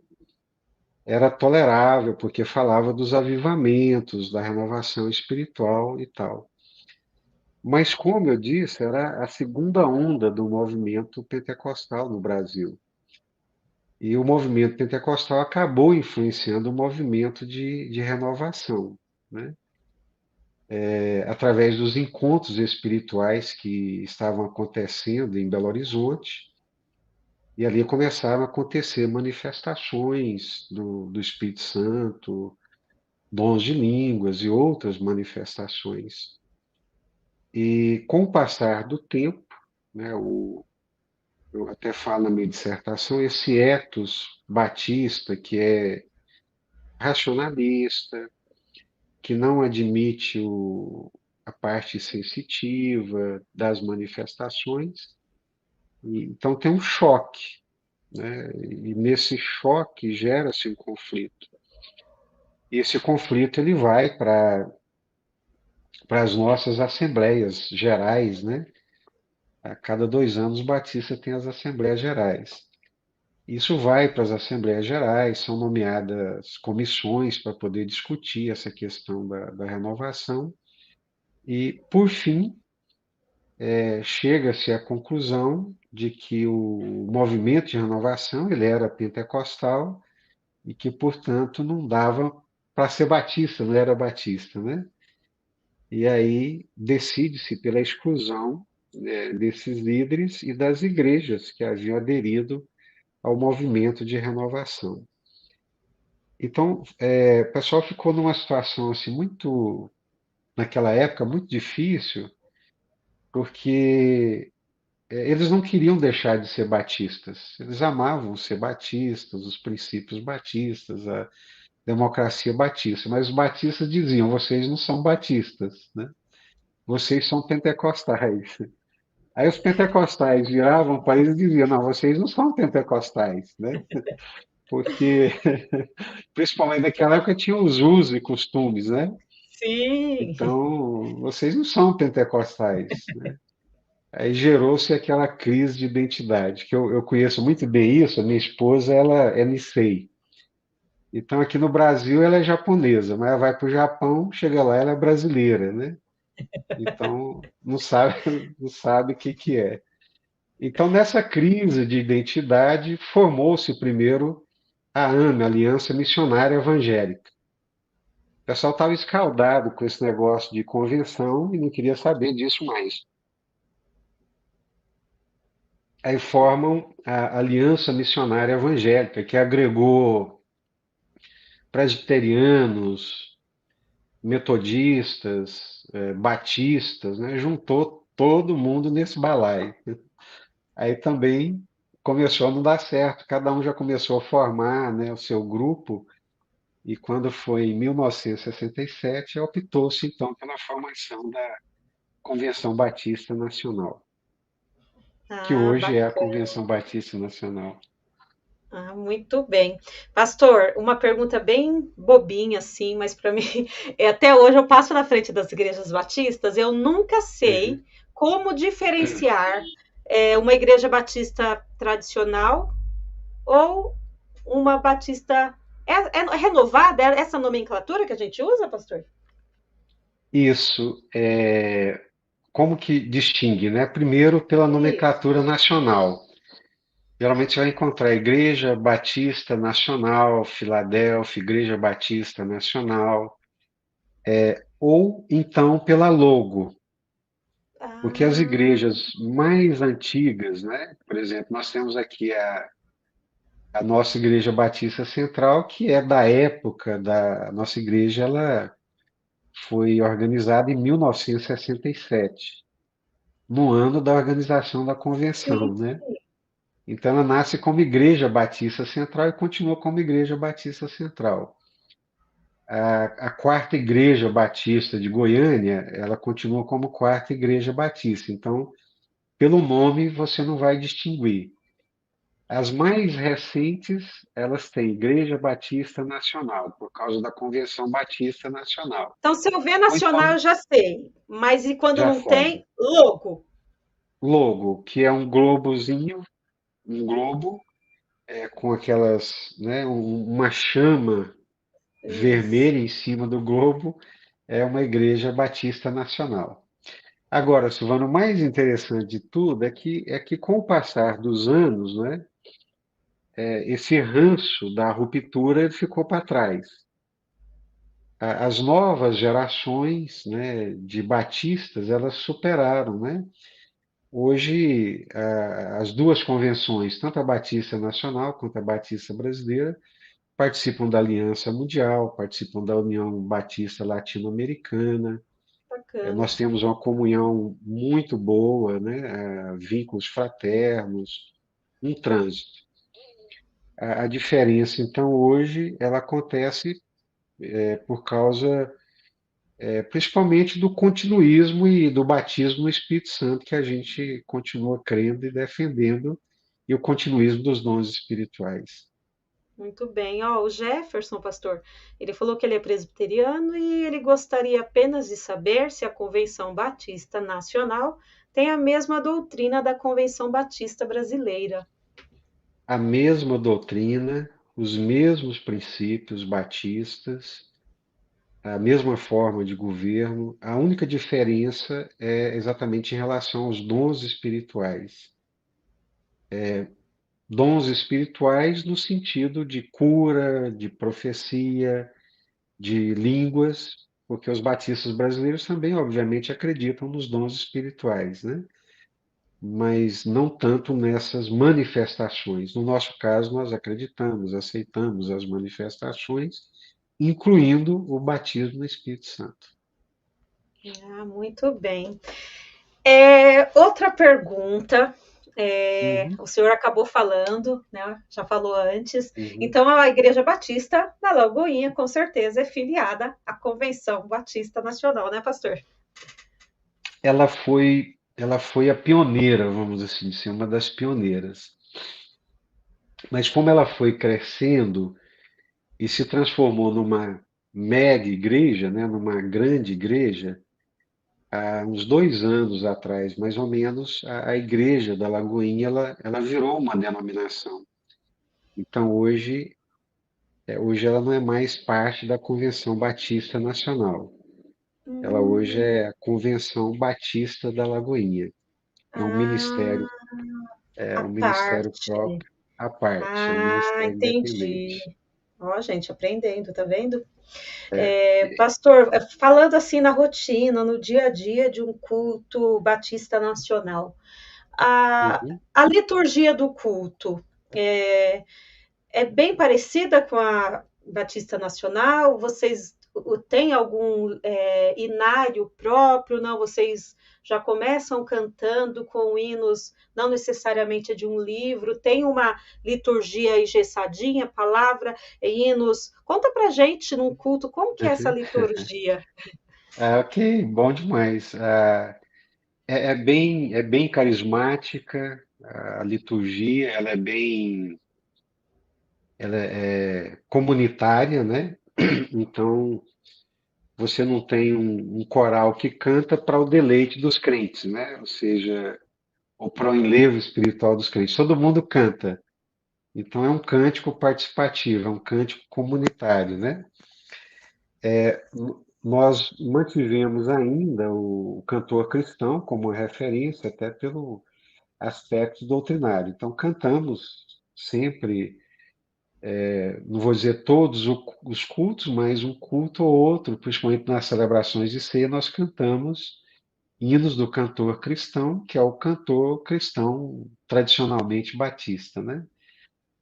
Speaker 2: era tolerável, porque falava dos avivamentos, da renovação espiritual e tal. Mas, como eu disse, era a segunda onda do movimento pentecostal no Brasil. E o movimento pentecostal acabou influenciando o movimento de renovação, né? Através dos encontros espirituais que estavam acontecendo em Belo Horizonte, e ali começaram a acontecer manifestações do Espírito Santo, dons de línguas e outras manifestações. E com o passar do tempo, né, eu até falo na minha dissertação, esse ethos batista, que é racionalista, que não admite a parte sensitiva das manifestações, e, então tem um choque, né? E nesse choque gera-se um conflito. E esse conflito ele vai para as nossas assembleias gerais, né? A cada 2 anos, o Batista tem as assembleias gerais. Isso vai para as assembleias gerais, são nomeadas comissões para poder discutir essa questão da renovação, e, por fim, chega-se à conclusão de que o movimento de renovação ele era pentecostal e que, portanto, não dava para ser batista, não era batista, né? E aí decide-se pela exclusão desses líderes e das igrejas que haviam aderido ao movimento de renovação. Então, o pessoal ficou numa situação assim naquela época, muito difícil, porque eles não queriam deixar de ser batistas. Eles amavam ser batistas, os princípios batistas, a democracia batista. Mas os batistas diziam: vocês não são batistas, né? Vocês são pentecostais. Aí os pentecostais viravam para eles e diziam: não, vocês não são pentecostais, né? Porque, principalmente naquela época, tinha os usos e costumes, né?
Speaker 1: Sim.
Speaker 2: Então, vocês não são pentecostais, né? Aí gerou-se aquela crise de identidade, que eu conheço muito bem isso. A minha esposa, ela é Nisei. Então, aqui no Brasil, ela é japonesa, mas ela vai para o Japão, chega lá, ela é brasileira, né? Então, não sabe, não sabe o que que é. Então, nessa crise de identidade, formou-se primeiro a AME, Aliança Missionária Evangélica. O pessoal estava escaldado com esse negócio de convenção e não queria saber disso mais. Aí formam a Aliança Missionária Evangélica, que agregou presbiterianos, metodistas, batistas, né? Juntou todo mundo nesse balaio. Aí também começou a não dar certo, cada um já começou a formar, né, o seu grupo, e quando foi em 1967, optou-se então pela formação da Convenção Batista Nacional, que
Speaker 1: Ah,
Speaker 2: hoje é a
Speaker 1: bacana.
Speaker 2: Convenção Batista Nacional.
Speaker 1: Ah, muito bem. Pastor, uma pergunta bem bobinha, assim, mas para mim, até hoje eu passo na frente das igrejas batistas, eu nunca
Speaker 2: Uhum.
Speaker 1: sei como diferenciar uma igreja batista tradicional ou uma batista. É renovada? É essa nomenclatura que a gente usa, pastor?
Speaker 2: Isso, como que distingue, né? Primeiro, pela
Speaker 1: Isso.
Speaker 2: nomenclatura nacional. Geralmente você vai encontrar Igreja Batista Nacional, Filadélfia, Igreja Batista Nacional, ou então pela logo, porque as
Speaker 1: Ah,
Speaker 2: igrejas mais antigas, né? Por exemplo, nós temos aqui a nossa Igreja Batista Central, que é da época da nossa igreja, ela foi organizada em 1967, no ano da organização da
Speaker 1: sim.
Speaker 2: convenção, né? Então ela nasce como Igreja Batista Central e continua como Igreja Batista Central. A quarta Igreja Batista de Goiânia, ela continua como quarta Igreja Batista. Então, pelo nome você não vai distinguir. As mais recentes, elas têm Igreja Batista Nacional, por causa da Convenção Batista Nacional.
Speaker 1: Então, se eu ver
Speaker 2: Ou
Speaker 1: nacional,
Speaker 2: então,
Speaker 1: eu já sei. Mas e quando
Speaker 2: já
Speaker 1: não
Speaker 2: foge.
Speaker 1: tem, logo.
Speaker 2: Logo, que é um globozinho, um globo, com aquelas, né, uma chama
Speaker 1: Isso.
Speaker 2: vermelha em cima do globo, é uma igreja batista nacional. Agora, Silvano, o mais interessante de tudo é que com o passar dos anos, né, esse ranço da ruptura ele ficou para trás. As novas gerações, né, de batistas, elas superaram, né? Hoje, as duas convenções, tanto a Batista Nacional quanto a Batista Brasileira, participam da Aliança Mundial, participam da União Batista Latino-Americana.
Speaker 1: Bacana.
Speaker 2: Nós temos uma comunhão muito boa, né? Vínculos fraternos, um trânsito. A diferença, então, hoje, ela acontece por causa, principalmente do continuismo e do batismo no Espírito Santo, que a gente continua crendo e defendendo, e o continuismo dos dons espirituais.
Speaker 1: Muito bem. Ó, o Jefferson, pastor, ele falou que ele é presbiteriano e ele gostaria apenas de saber se a Convenção Batista Nacional tem a mesma doutrina da Convenção Batista Brasileira.
Speaker 2: A mesma doutrina, os mesmos princípios batistas, a mesma forma de governo, a única diferença é exatamente em relação aos dons espirituais. Dons espirituais no sentido de cura, de profecia, de línguas, porque os batistas brasileiros também, obviamente, acreditam nos dons espirituais, né? Mas não tanto nessas manifestações. No nosso caso, nós acreditamos, aceitamos as manifestações, incluindo o batismo no Espírito Santo.
Speaker 1: Ah, muito bem. Outra pergunta.
Speaker 2: Uhum,
Speaker 1: O senhor acabou falando, né? Já falou antes.
Speaker 2: uhum.
Speaker 1: Então, a Igreja Batista da Lagoinha, com certeza, é filiada à Convenção Batista Nacional, né, pastor?
Speaker 2: Ela foi a pioneira, vamos assim dizer, uma das pioneiras. Mas como ela foi crescendo e se transformou numa mega igreja, né, numa grande igreja, há uns 2 anos atrás, mais ou menos, a igreja da Lagoinha ela virou uma denominação. Então hoje ela não é mais parte da Convenção Batista Nacional. Ela hoje
Speaker 1: Hum,
Speaker 2: é a Convenção Batista da Lagoinha. É um ministério,
Speaker 1: ah,
Speaker 2: é
Speaker 1: a
Speaker 2: um ministério
Speaker 1: parte.
Speaker 2: próprio à parte, é um
Speaker 1: Ah,
Speaker 2: ministério
Speaker 1: entendi.
Speaker 2: independente.
Speaker 1: Ó, gente, aprendendo, tá vendo?
Speaker 2: É.
Speaker 1: Pastor, falando assim na rotina, no dia a dia de um culto batista nacional,
Speaker 2: Uhum.
Speaker 1: a liturgia do culto é, é bem parecida com a Batista Nacional? Vocês têm algum inário próprio? Não, vocês já começam cantando com hinos, não necessariamente de um livro, tem uma liturgia engessadinha, palavra, hinos. Conta pra gente num culto como que é essa liturgia.
Speaker 2: Ah, ok, bom demais. É bem carismática, a liturgia, ela é comunitária, né? Então, você não tem um coral que canta para o deleite dos crentes, né? Ou seja, ou para o enlevo espiritual dos crentes. Todo mundo canta. Então, é um cântico participativo, é um cântico comunitário, né? Nós mantivemos ainda o cantor cristão como referência, até pelo aspecto doutrinário. Então, cantamos sempre, não vou dizer todos os cultos, mas um culto ou outro, principalmente nas celebrações de ceia, nós cantamos hinos do cantor cristão, que é o cantor cristão tradicionalmente batista, né?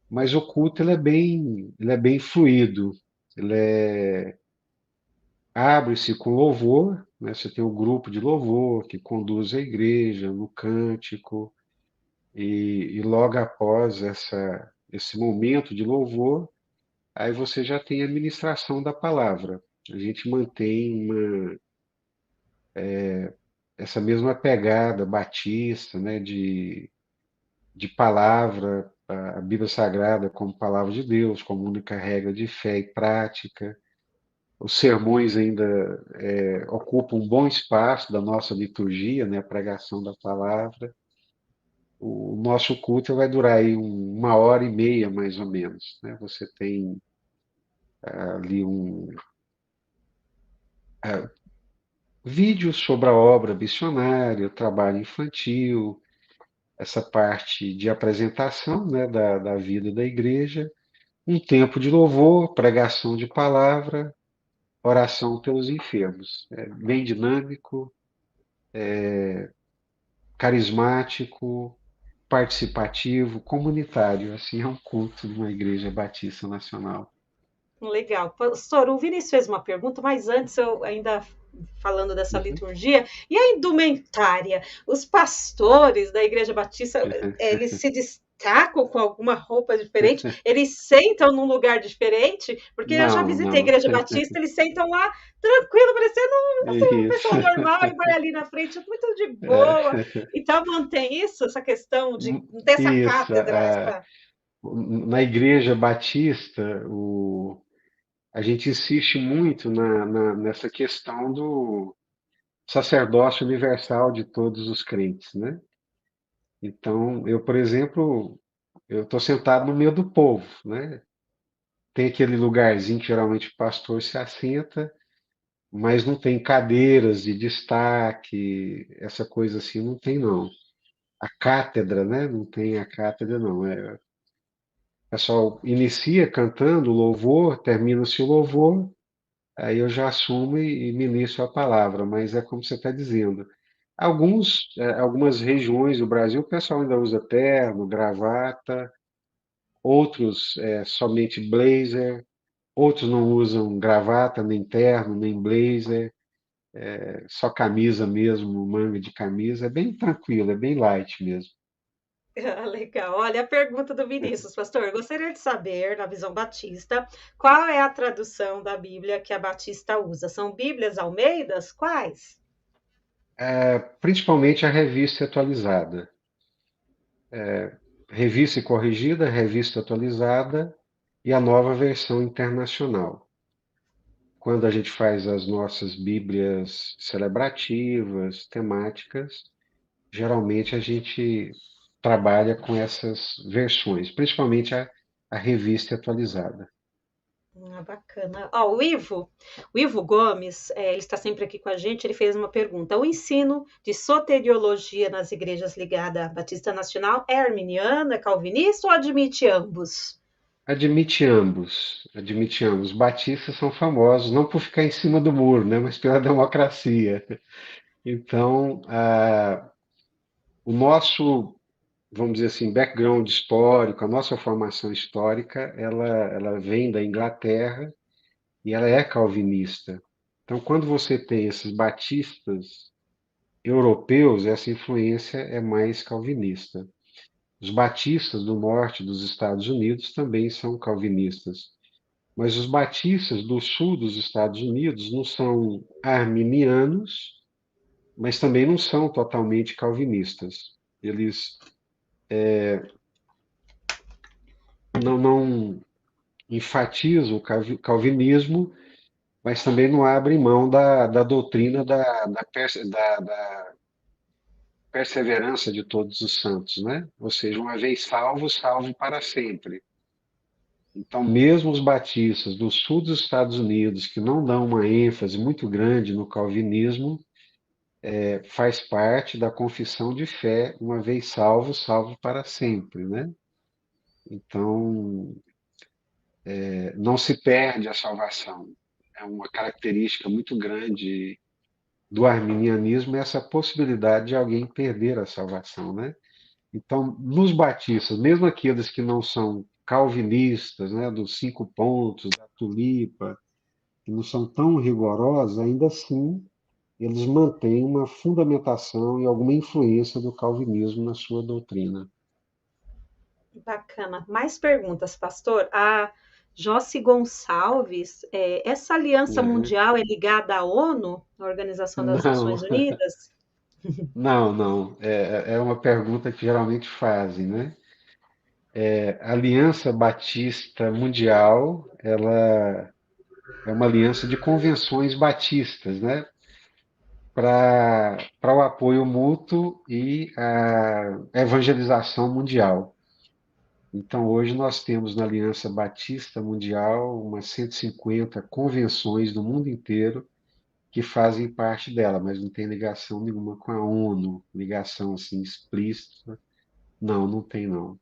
Speaker 2: Mas o culto ele é bem fluido, abre-se com louvor, né? Você tem um grupo de louvor que conduz a igreja no cântico, e logo após esse momento de louvor, aí você já tem a ministração da palavra. A gente mantém essa mesma pegada batista, né, de palavra, a Bíblia Sagrada como palavra de Deus, como única regra de fé e prática. Os sermões ainda ocupam um bom espaço da nossa liturgia, né, a pregação da palavra. O nosso culto vai durar aí 1 hora e meia, mais ou menos, né? Você tem ali vídeo sobre a obra missionária, o trabalho infantil, essa parte de apresentação, né, da vida da igreja, um tempo de louvor, pregação de palavra, oração pelos enfermos. É bem dinâmico, carismático, participativo, comunitário. Assim é um culto de uma igreja batista nacional.
Speaker 1: Legal. Pastor, o Vinícius fez uma pergunta, mas antes eu ainda falando dessa
Speaker 2: Uhum.
Speaker 1: liturgia, e a indumentária? Os pastores da Igreja Batista, eles se destacam com alguma roupa diferente? Eles sentam num lugar diferente? Porque eu já
Speaker 2: Não,
Speaker 1: visitei a
Speaker 2: não.
Speaker 1: Igreja Batista, eles sentam lá tranquilo, parecendo uma
Speaker 2: Isso.
Speaker 1: pessoa normal e vai ali na frente, muito de boa.
Speaker 2: É,
Speaker 1: Então mantém isso, essa questão de não ter essa
Speaker 2: isso.
Speaker 1: cátedra, essa.
Speaker 2: Na Igreja Batista, a gente insiste muito nessa questão do sacerdócio universal de todos os crentes, né? Então, eu, por exemplo, eu estou sentado no meio do povo, né? Tem aquele lugarzinho que geralmente o pastor se assenta, mas não tem cadeiras de destaque, essa coisa assim, não tem não. A cátedra, né? Não tem a cátedra não. O pessoal inicia cantando louvor, termina-se o louvor, aí eu já assumo e ministro a palavra, mas é como você está dizendo. Algumas regiões do Brasil, o pessoal ainda usa terno, gravata, outros somente blazer, outros não usam gravata, nem terno, nem blazer. só camisa mesmo, manga de camisa, é bem tranquilo, é bem light mesmo.
Speaker 1: Ah, legal. Olha a pergunta do Vinícius, pastor. Gostaria de saber, na visão batista, qual é a tradução da Bíblia que a Batista usa? São Bíblias Almeidas? Quais?
Speaker 2: Principalmente a revista atualizada. Revista corrigida, revista atualizada e a nova versão internacional. Quando a gente faz as nossas Bíblias celebrativas, temáticas, geralmente a gente trabalha com essas versões, principalmente a revista atualizada.
Speaker 1: Ah, bacana. Ó, o Ivo Gomes, ele está sempre aqui com a gente, ele fez uma pergunta. O ensino de soteriologia nas igrejas ligadas à Batista Nacional é arminiano, é calvinista ou admite ambos?
Speaker 2: Admite ambos, admite ambos. Batistas são famosos não por ficar em cima do muro, né, mas pela democracia. Então, o nosso, vamos dizer assim, background histórico, a nossa formação histórica, ela vem da Inglaterra e ela é calvinista. Então, quando você tem esses batistas europeus, essa influência é mais calvinista. Os batistas do norte dos Estados Unidos também são calvinistas, mas os batistas do sul dos Estados Unidos não são arminianos, mas também não são totalmente calvinistas. Eles não enfatizam o calvinismo, mas também não abrem mão da doutrina da perseverança de todos os santos, né? Ou seja, uma vez salvo, salvo para sempre. Então, mesmo os batistas do sul dos Estados Unidos, que não dão uma ênfase muito grande no calvinismo, faz parte da confissão de fé, uma vez salvo, salvo para sempre, né? Então, não se perde a salvação. É uma característica muito grande do arminianismo essa possibilidade de alguém perder a salvação, né? Então, nos batistas, mesmo aqueles que não são calvinistas, né, dos 5 pontos, da tulipa, que não são tão rigorosos, ainda assim eles mantêm uma fundamentação e alguma influência do calvinismo na sua doutrina.
Speaker 1: Bacana. Mais perguntas, pastor? A Josi Gonçalves, essa aliança
Speaker 2: Uhum.
Speaker 1: mundial é ligada à ONU, à Organização das
Speaker 2: Não,
Speaker 1: Nações Unidas?
Speaker 2: não. É uma pergunta que geralmente fazem, né? A Aliança Batista Mundial, ela é uma aliança de convenções batistas, né? Para o apoio mútuo e a evangelização mundial. Então, hoje nós temos na Aliança Batista Mundial umas 150 convenções do mundo inteiro que fazem parte dela, mas não tem ligação nenhuma com a ONU, ligação assim explícita. Não, não tem não.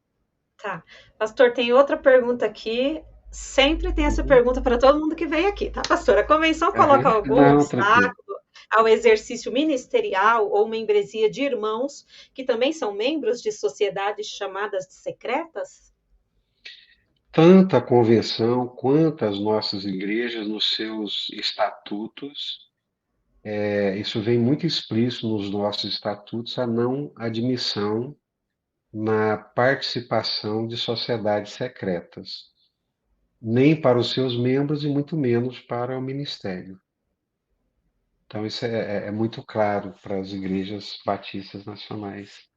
Speaker 1: Tá. Pastor, tem outra pergunta aqui. Sempre tem essa
Speaker 2: Uhum.
Speaker 1: pergunta para todo mundo que vem aqui, tá, pastor? A convenção coloca
Speaker 2: Aham.
Speaker 1: algum
Speaker 2: Não, tranquilo.
Speaker 1: obstáculo ao exercício ministerial ou membresia de irmãos que também são membros de sociedades chamadas de secretas?
Speaker 2: Tanto a convenção quanto as nossas igrejas, nos seus estatutos, isso vem muito explícito nos nossos estatutos, a não admissão na participação de sociedades secretas, nem para os seus membros e muito menos para o ministério. Então, isso é muito claro para as igrejas batistas nacionais.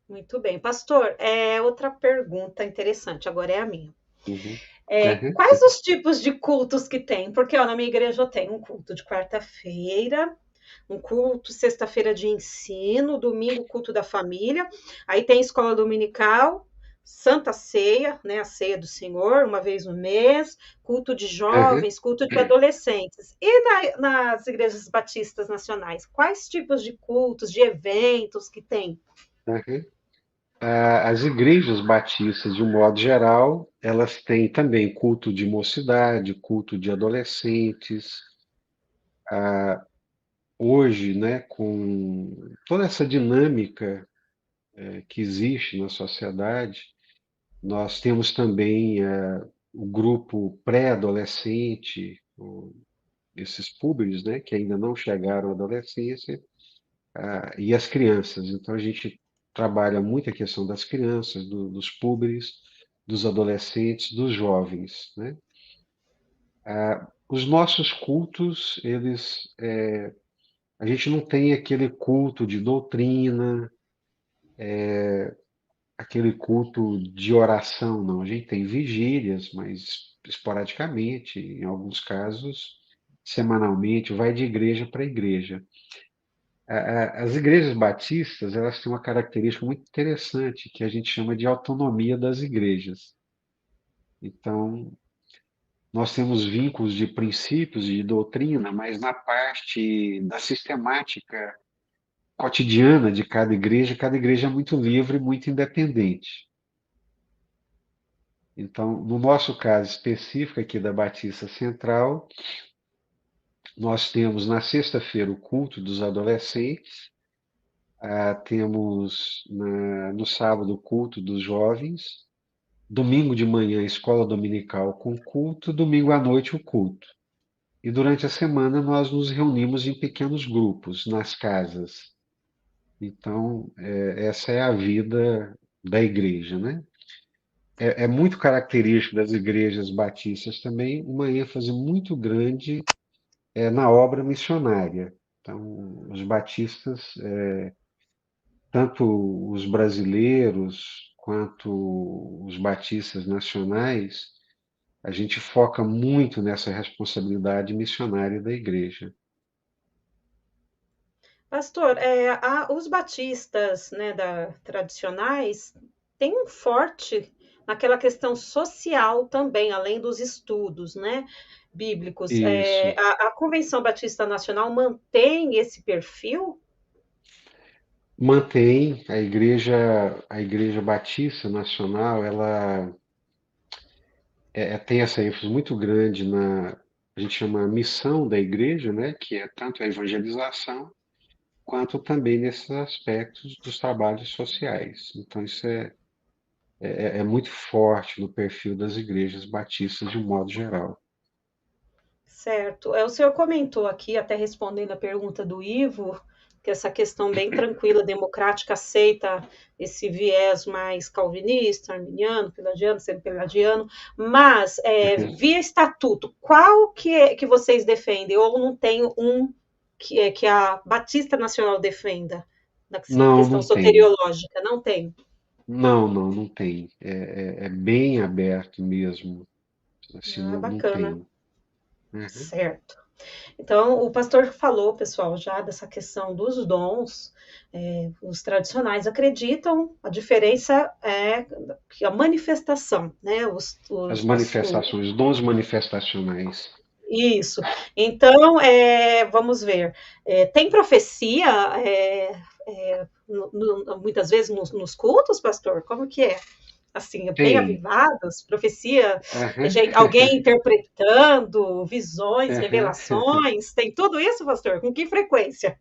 Speaker 1: Muito bem. Pastor, outra pergunta interessante, agora é a minha.
Speaker 2: Uhum.
Speaker 1: Quais os tipos de cultos que tem? Porque ó, na minha igreja eu tenho um culto de quarta-feira, um culto sexta-feira de ensino, domingo culto da família, aí tem escola dominical, Santa Ceia, né, a ceia do Senhor, uma vez no mês, culto de
Speaker 2: Uhum.
Speaker 1: jovens, culto de adolescentes. E nas igrejas batistas nacionais, quais tipos de cultos, de eventos que tem?
Speaker 2: Uhum. As igrejas batistas, de um modo geral, elas têm também culto de mocidade, culto de adolescentes. Hoje, né, com toda essa dinâmica que existe na sociedade, nós temos também o grupo pré-adolescente, esses púberes, né, que ainda não chegaram à adolescência, e as crianças. Então a gente trabalha muito a questão das crianças, dos púberes, dos adolescentes, dos jovens, né? Os nossos cultos, a gente não tem aquele culto de doutrina, aquele culto de oração, não. A gente tem vigílias, mas esporadicamente, em alguns casos, semanalmente, vai de igreja para igreja. As igrejas batistas, elas têm uma característica muito interessante, que a gente chama de autonomia das igrejas. Então, nós temos vínculos de princípios e de doutrina, mas na parte da sistemática cotidiana de cada igreja é muito livre, muito independente. Então, no nosso caso específico aqui da Batista Central, nós temos na sexta-feira o culto dos adolescentes, temos no sábado o culto dos jovens, domingo de manhã escola dominical com culto, domingo à noite o culto. E durante a semana nós nos reunimos em pequenos grupos nas casas. Então, essa é a vida da igreja, né? É muito característico das igrejas batistas também uma ênfase muito grande na obra missionária. Então, os batistas, tanto os brasileiros quanto os batistas nacionais, a gente foca muito nessa responsabilidade missionária da igreja.
Speaker 1: Pastor, os batistas, né, tradicionais têm um forte naquela questão social também, além dos estudos, né, bíblicos.
Speaker 2: Isso.
Speaker 1: A Convenção Batista Nacional mantém esse perfil?
Speaker 2: Mantém a Igreja Batista Nacional, ela tem essa ênfase muito grande a gente chama a missão da igreja, né, que é tanto a evangelização, quanto também nesses aspectos dos trabalhos sociais. Então, isso é muito forte no perfil das igrejas batistas de um modo geral.
Speaker 1: Certo. O senhor comentou aqui, até respondendo a pergunta do Ivo, que essa questão bem tranquila, democrática, aceita esse viés mais calvinista, arminiano, pelagiano, sempre pelagiano, mas via estatuto, qual que vocês defendem? Ou não tem um que a Batista Nacional defenda, na
Speaker 2: Não,
Speaker 1: questão
Speaker 2: não tem.
Speaker 1: soteriológica? Não tem.
Speaker 2: Não tem. É bem aberto mesmo. Assim,
Speaker 1: Ah,
Speaker 2: não
Speaker 1: bacana.
Speaker 2: tem. Uhum.
Speaker 1: Certo. Então, o pastor falou, pessoal, já dessa questão dos dons. Os tradicionais acreditam, a diferença é que a manifestação, né?
Speaker 2: As manifestações, dons manifestacionais.
Speaker 1: Isso. Então, vamos ver. Tem profecia muitas vezes nos cultos, pastor? Como que é? Assim, bem
Speaker 2: Tem.
Speaker 1: avivados, profecia,
Speaker 2: Aham.
Speaker 1: alguém interpretando visões,
Speaker 2: Aham.
Speaker 1: revelações, tem tudo isso, pastor? Com que frequência?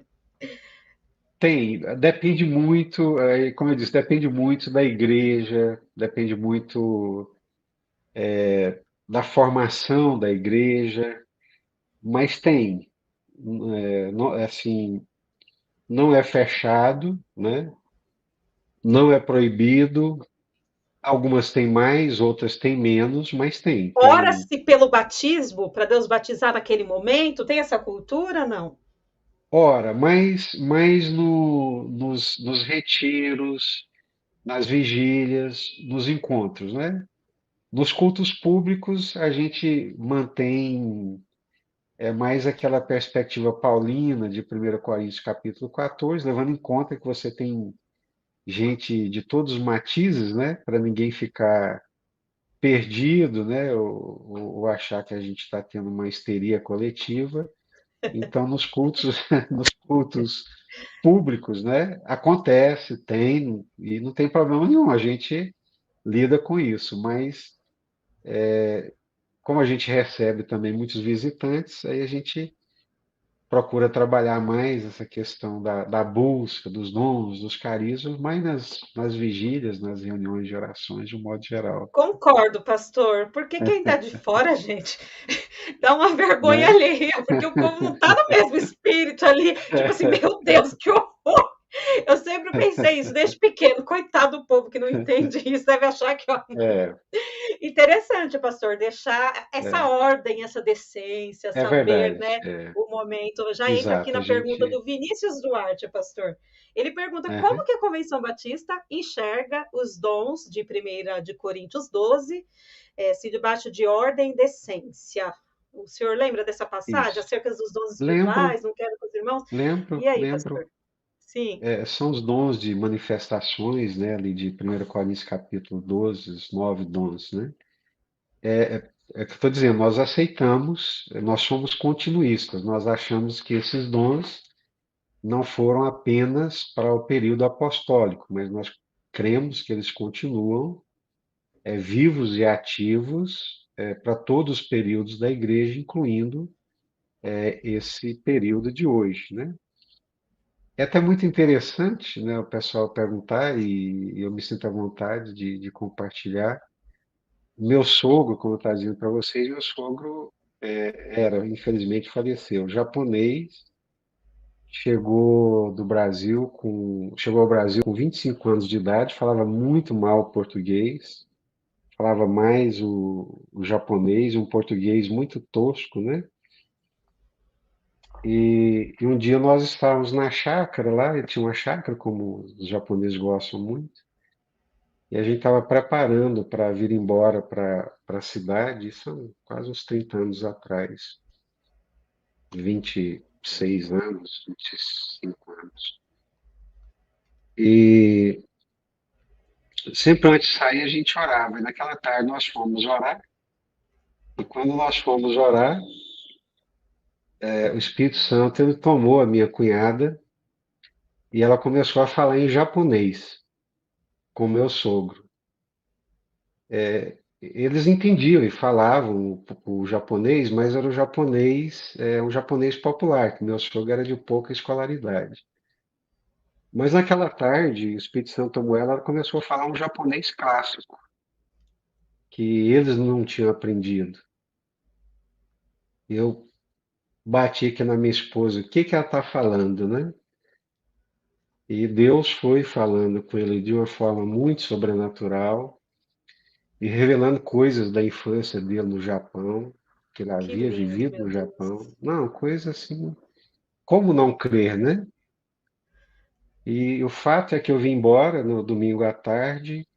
Speaker 2: Tem, depende muito, como eu disse, depende muito da igreja, depende muito da formação da igreja, mas tem, assim, não é fechado, né? Não é proibido. Algumas têm mais, outras têm menos, mas tem.
Speaker 1: Ora-se pelo batismo, para Deus batizar naquele momento, tem essa cultura? Não.
Speaker 2: Ora, mais nos retiros, nas vigílias, nos encontros, né? Nos cultos públicos, a gente mantém mais aquela perspectiva paulina de 1 Coríntios capítulo 14, levando em conta que você tem gente de todos os matizes, né? Para ninguém ficar perdido, né? Ou achar que a gente está tendo uma histeria coletiva. Então, nos cultos, nos cultos públicos, né? Acontece, tem, e não tem problema nenhum, a gente lida com isso, mas como a gente recebe também muitos visitantes, aí a gente procura trabalhar mais essa questão da busca dos dons, dos carismas, mais nas vigílias, nas reuniões de orações, de um modo geral,
Speaker 1: Concordo, pastor, porque quem tá de fora, gente, dá uma vergonha
Speaker 2: né?
Speaker 1: alheia, porque o povo não tá no mesmo espírito ali, tipo assim, meu Deus, que horror! Eu sempre pensei isso desde pequeno, coitado do povo que não entende isso, deve achar que, ó,
Speaker 2: É,
Speaker 1: interessante, pastor, deixar essa
Speaker 2: é,
Speaker 1: ordem, essa decência,
Speaker 2: é
Speaker 1: saber,
Speaker 2: verdade,
Speaker 1: né, o momento. Já entra aqui
Speaker 2: exato, a
Speaker 1: na pergunta
Speaker 2: gente,
Speaker 1: do Vinícius Duarte, pastor. Ele pergunta como
Speaker 2: aham,
Speaker 1: que a Convenção Batista enxerga os dons de 1 de Coríntios 12, se debaixo de ordem e decência. O senhor lembra dessa passagem
Speaker 2: isso.
Speaker 1: acerca dos dons espirituais?
Speaker 2: Lembro,
Speaker 1: Não quero com os irmãos? E
Speaker 2: lembro,
Speaker 1: aí, pastor?
Speaker 2: lembro.
Speaker 1: Sim,
Speaker 2: São os dons de manifestações, né, ali de 1 Coríntios capítulo 12, os 9 dons, né? É que eu estou dizendo, nós aceitamos, nós somos continuistas, nós achamos que esses dons não foram apenas para o período apostólico, mas nós cremos que eles continuam vivos e ativos para todos os períodos da igreja, incluindo esse período de hoje, né? É até muito interessante, né, o pessoal perguntar, e eu me sinto à vontade de compartilhar. Meu sogro, como eu estava dizendo para vocês, meu sogro infelizmente faleceu, japonês, chegou ao Brasil com 25 anos de idade, falava muito mal português, falava mais o japonês, um português muito tosco, né? E um dia nós estávamos na chácara lá, ele tinha uma chácara, como os japoneses gostam muito, e a gente estava preparando para vir embora para a cidade, isso há quase uns 30 anos atrás, 26 anos, 25 anos. E sempre antes de sair a gente orava, e naquela tarde nós fomos orar, e quando nós fomos orar, o Espírito Santo ele tomou a minha cunhada e ela começou a falar em japonês com meu sogro. Eles entendiam e falavam o japonês, mas era um japonês popular, que meu sogro era de pouca escolaridade. Mas naquela tarde, o Espírito Santo tomou ela começou a falar um japonês clássico, que eles não tinham aprendido. Eu bati aqui na minha esposa, o que que ela está falando, né? E Deus foi falando com ele de uma forma muito sobrenatural e revelando coisas da infância dele no Japão, que ele
Speaker 1: que
Speaker 2: havia
Speaker 1: lindo,
Speaker 2: vivido
Speaker 1: meu
Speaker 2: no Japão.
Speaker 1: Deus.
Speaker 2: Não, coisa assim, como não crer, né? E o fato é que eu vim embora no domingo à tarde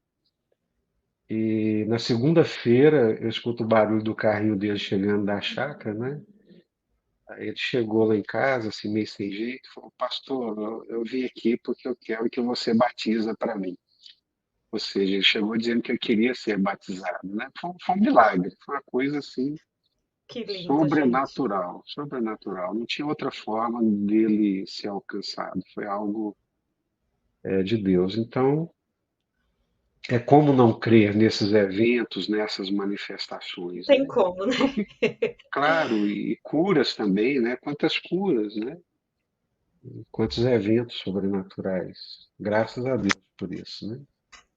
Speaker 2: e na segunda-feira eu escuto o barulho do carrinho dele chegando da chácara, né? Aí ele chegou lá em casa, assim, meio sem jeito, falou, pastor, eu vim aqui porque eu quero que você batiza para mim. Ou seja, ele chegou dizendo que eu queria ser batizado, né? Foi um milagre, foi uma coisa assim
Speaker 1: Que lindo, gente.
Speaker 2: sobrenatural, sobrenatural. Não tinha outra forma dele ser alcançado. Foi algo de Deus. Então, é como não crer nesses eventos, nessas manifestações,
Speaker 1: Tem
Speaker 2: né?
Speaker 1: como, né?
Speaker 2: E, claro, e curas também, né? Quantas curas, né? Quantos eventos sobrenaturais. Graças a Deus por isso, né?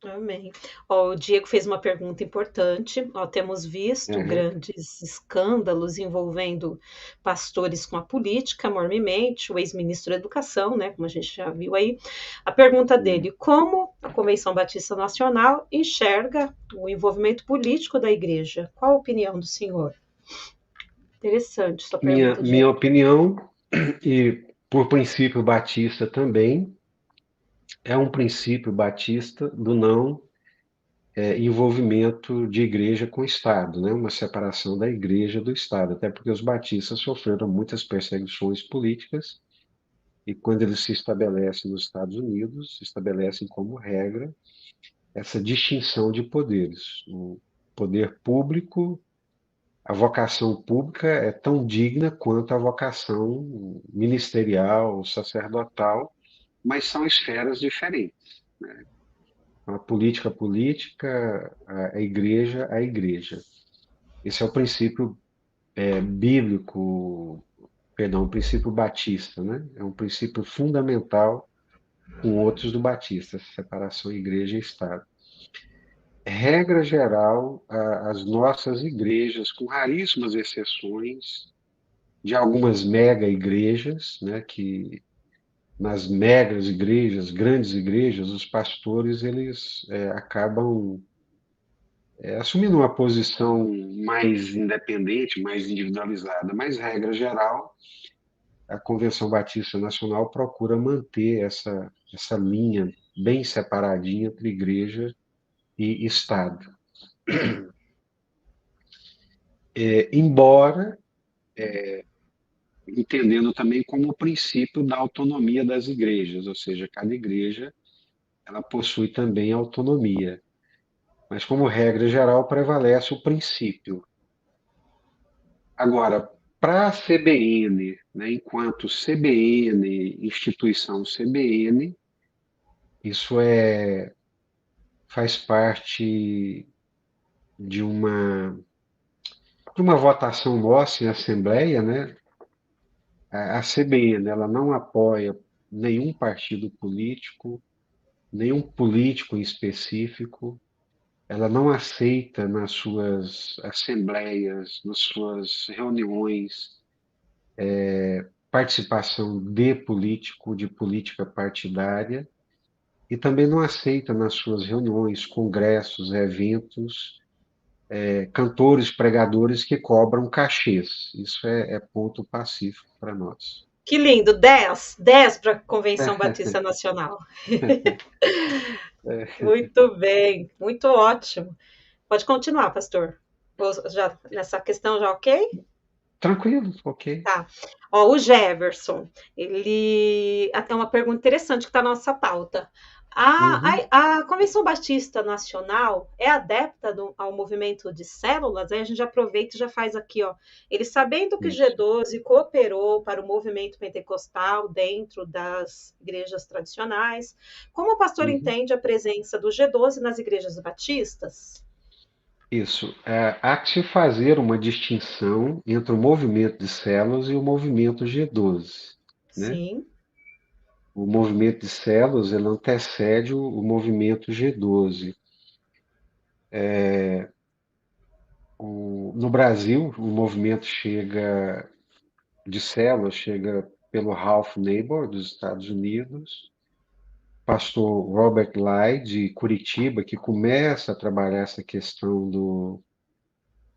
Speaker 1: Amém. Ó, o Diego fez uma pergunta importante. Ó, temos visto
Speaker 2: Uhum.
Speaker 1: grandes escândalos envolvendo pastores com a política, mormente, o ex-ministro da Educação, né, como a gente já viu aí. A pergunta dele: como a Convenção Batista Nacional enxerga o envolvimento político da igreja? Qual a opinião do senhor? Interessante sua
Speaker 2: Minha,
Speaker 1: pergunta,
Speaker 2: minha
Speaker 1: Diego.
Speaker 2: opinião, e por princípio batista também, é um princípio batista do não envolvimento de igreja com Estado, né? Uma separação da igreja do Estado, até porque os batistas sofreram muitas perseguições políticas e quando eles se estabelecem nos Estados Unidos, se estabelecem como regra essa distinção de poderes. O poder público, a vocação pública é tão digna quanto a vocação ministerial, sacerdotal, mas são esferas diferentes. A política, a igreja. Esse é o princípio bíblico perdão, um princípio batista, né? É um princípio fundamental com outros do batista, separação igreja e Estado. Regra geral, as nossas igrejas, com raríssimas exceções, de algumas mega igrejas, né, que nas megas igrejas, grandes igrejas, os pastores eles acabam assumindo uma posição mais independente, mais individualizada, mas regra geral, a Convenção Batista Nacional procura manter essa linha bem separadinha entre igreja e Estado. Embora entendendo também como o princípio da autonomia das igrejas, ou seja, cada igreja ela possui também autonomia, mas como regra geral prevalece o princípio. Agora, para a CBN, né, enquanto CBN, instituição CBN, isso faz parte de uma votação nossa em assembleia, né? A CBN ela não apoia nenhum partido político, nenhum político em específico, ela não aceita nas suas assembleias, nas suas reuniões, participação de político, de política partidária, e também não aceita nas suas reuniões, congressos, eventos, cantores, pregadores que cobram cachês. Isso é ponto pacífico para nós.
Speaker 1: Que lindo, 10 para a Convenção Batista Nacional. Muito bem, muito ótimo. Pode continuar, pastor. Já, nessa questão já ok?
Speaker 2: Tranquilo, ok.
Speaker 1: Tá. Ó, o Jefferson, ele até uma pergunta interessante que está na nossa pauta.
Speaker 2: Uhum,
Speaker 1: A Convenção Batista Nacional é adepta ao movimento de células? Aí a gente já aproveita e já faz aqui, ó. Ele sabendo que
Speaker 2: isso.
Speaker 1: G12 cooperou para o movimento pentecostal dentro das igrejas tradicionais, como o pastor
Speaker 2: Uhum.
Speaker 1: entende a presença do G12 nas igrejas batistas?
Speaker 2: Isso. Há que se fazer uma distinção entre o movimento de células e o movimento G12, né?
Speaker 1: Sim.
Speaker 2: O movimento de células ele antecede o movimento G12. No Brasil, o movimento de células chega pelo Ralph Neighbor, dos Estados Unidos, pastor Robert Lai, de Curitiba, que começa a trabalhar essa questão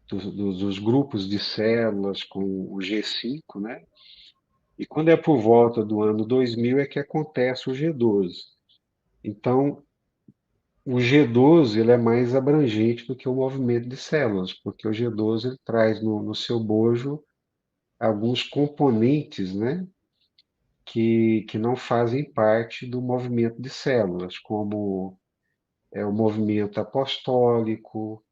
Speaker 2: dos grupos de células com o G5, né? E quando é por volta do ano 2000 é que acontece o G12. Então, o G12 ele é mais abrangente do que o movimento de células, porque o G12 ele traz no seu bojo alguns componentes, né, que não fazem parte do movimento de células, como o movimento apostólico,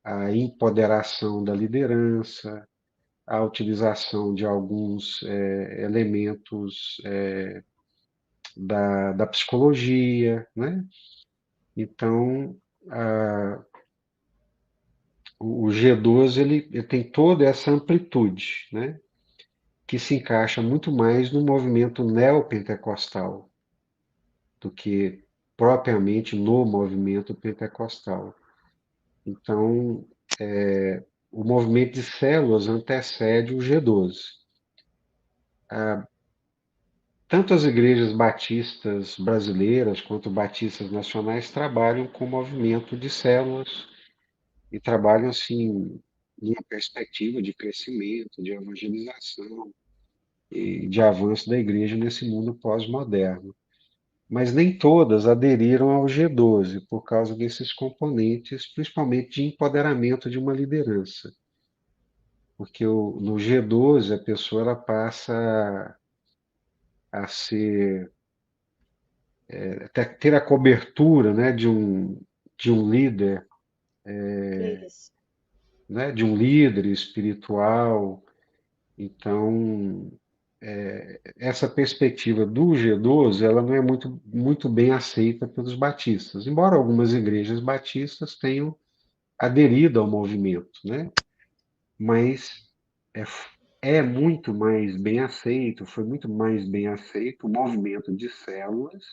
Speaker 2: a empoderação da liderança, a utilização de alguns elementos da psicologia, né? Então, o G12 ele tem toda essa amplitude, né? Que se encaixa muito mais no movimento neopentecostal do que propriamente no movimento pentecostal. Então, o movimento de células antecede o G12. Tanto as igrejas batistas brasileiras quanto batistas nacionais trabalham com o movimento de células e trabalham assim numa perspectiva de crescimento, de evangelização e de avanço da igreja nesse mundo pós-moderno. Mas nem todas aderiram ao G12 por causa desses componentes, principalmente de empoderamento de uma liderança. Porque no G12 a pessoa ela passa a ser ter a cobertura, né, de um líder,
Speaker 1: Isso.
Speaker 2: né, de um líder espiritual. Então, essa perspectiva do G12 ela não é muito bem aceita pelos batistas, embora algumas igrejas batistas tenham aderido ao movimento, né? Mas é, é muito mais bem aceito, foi muito mais bem aceito o movimento de células,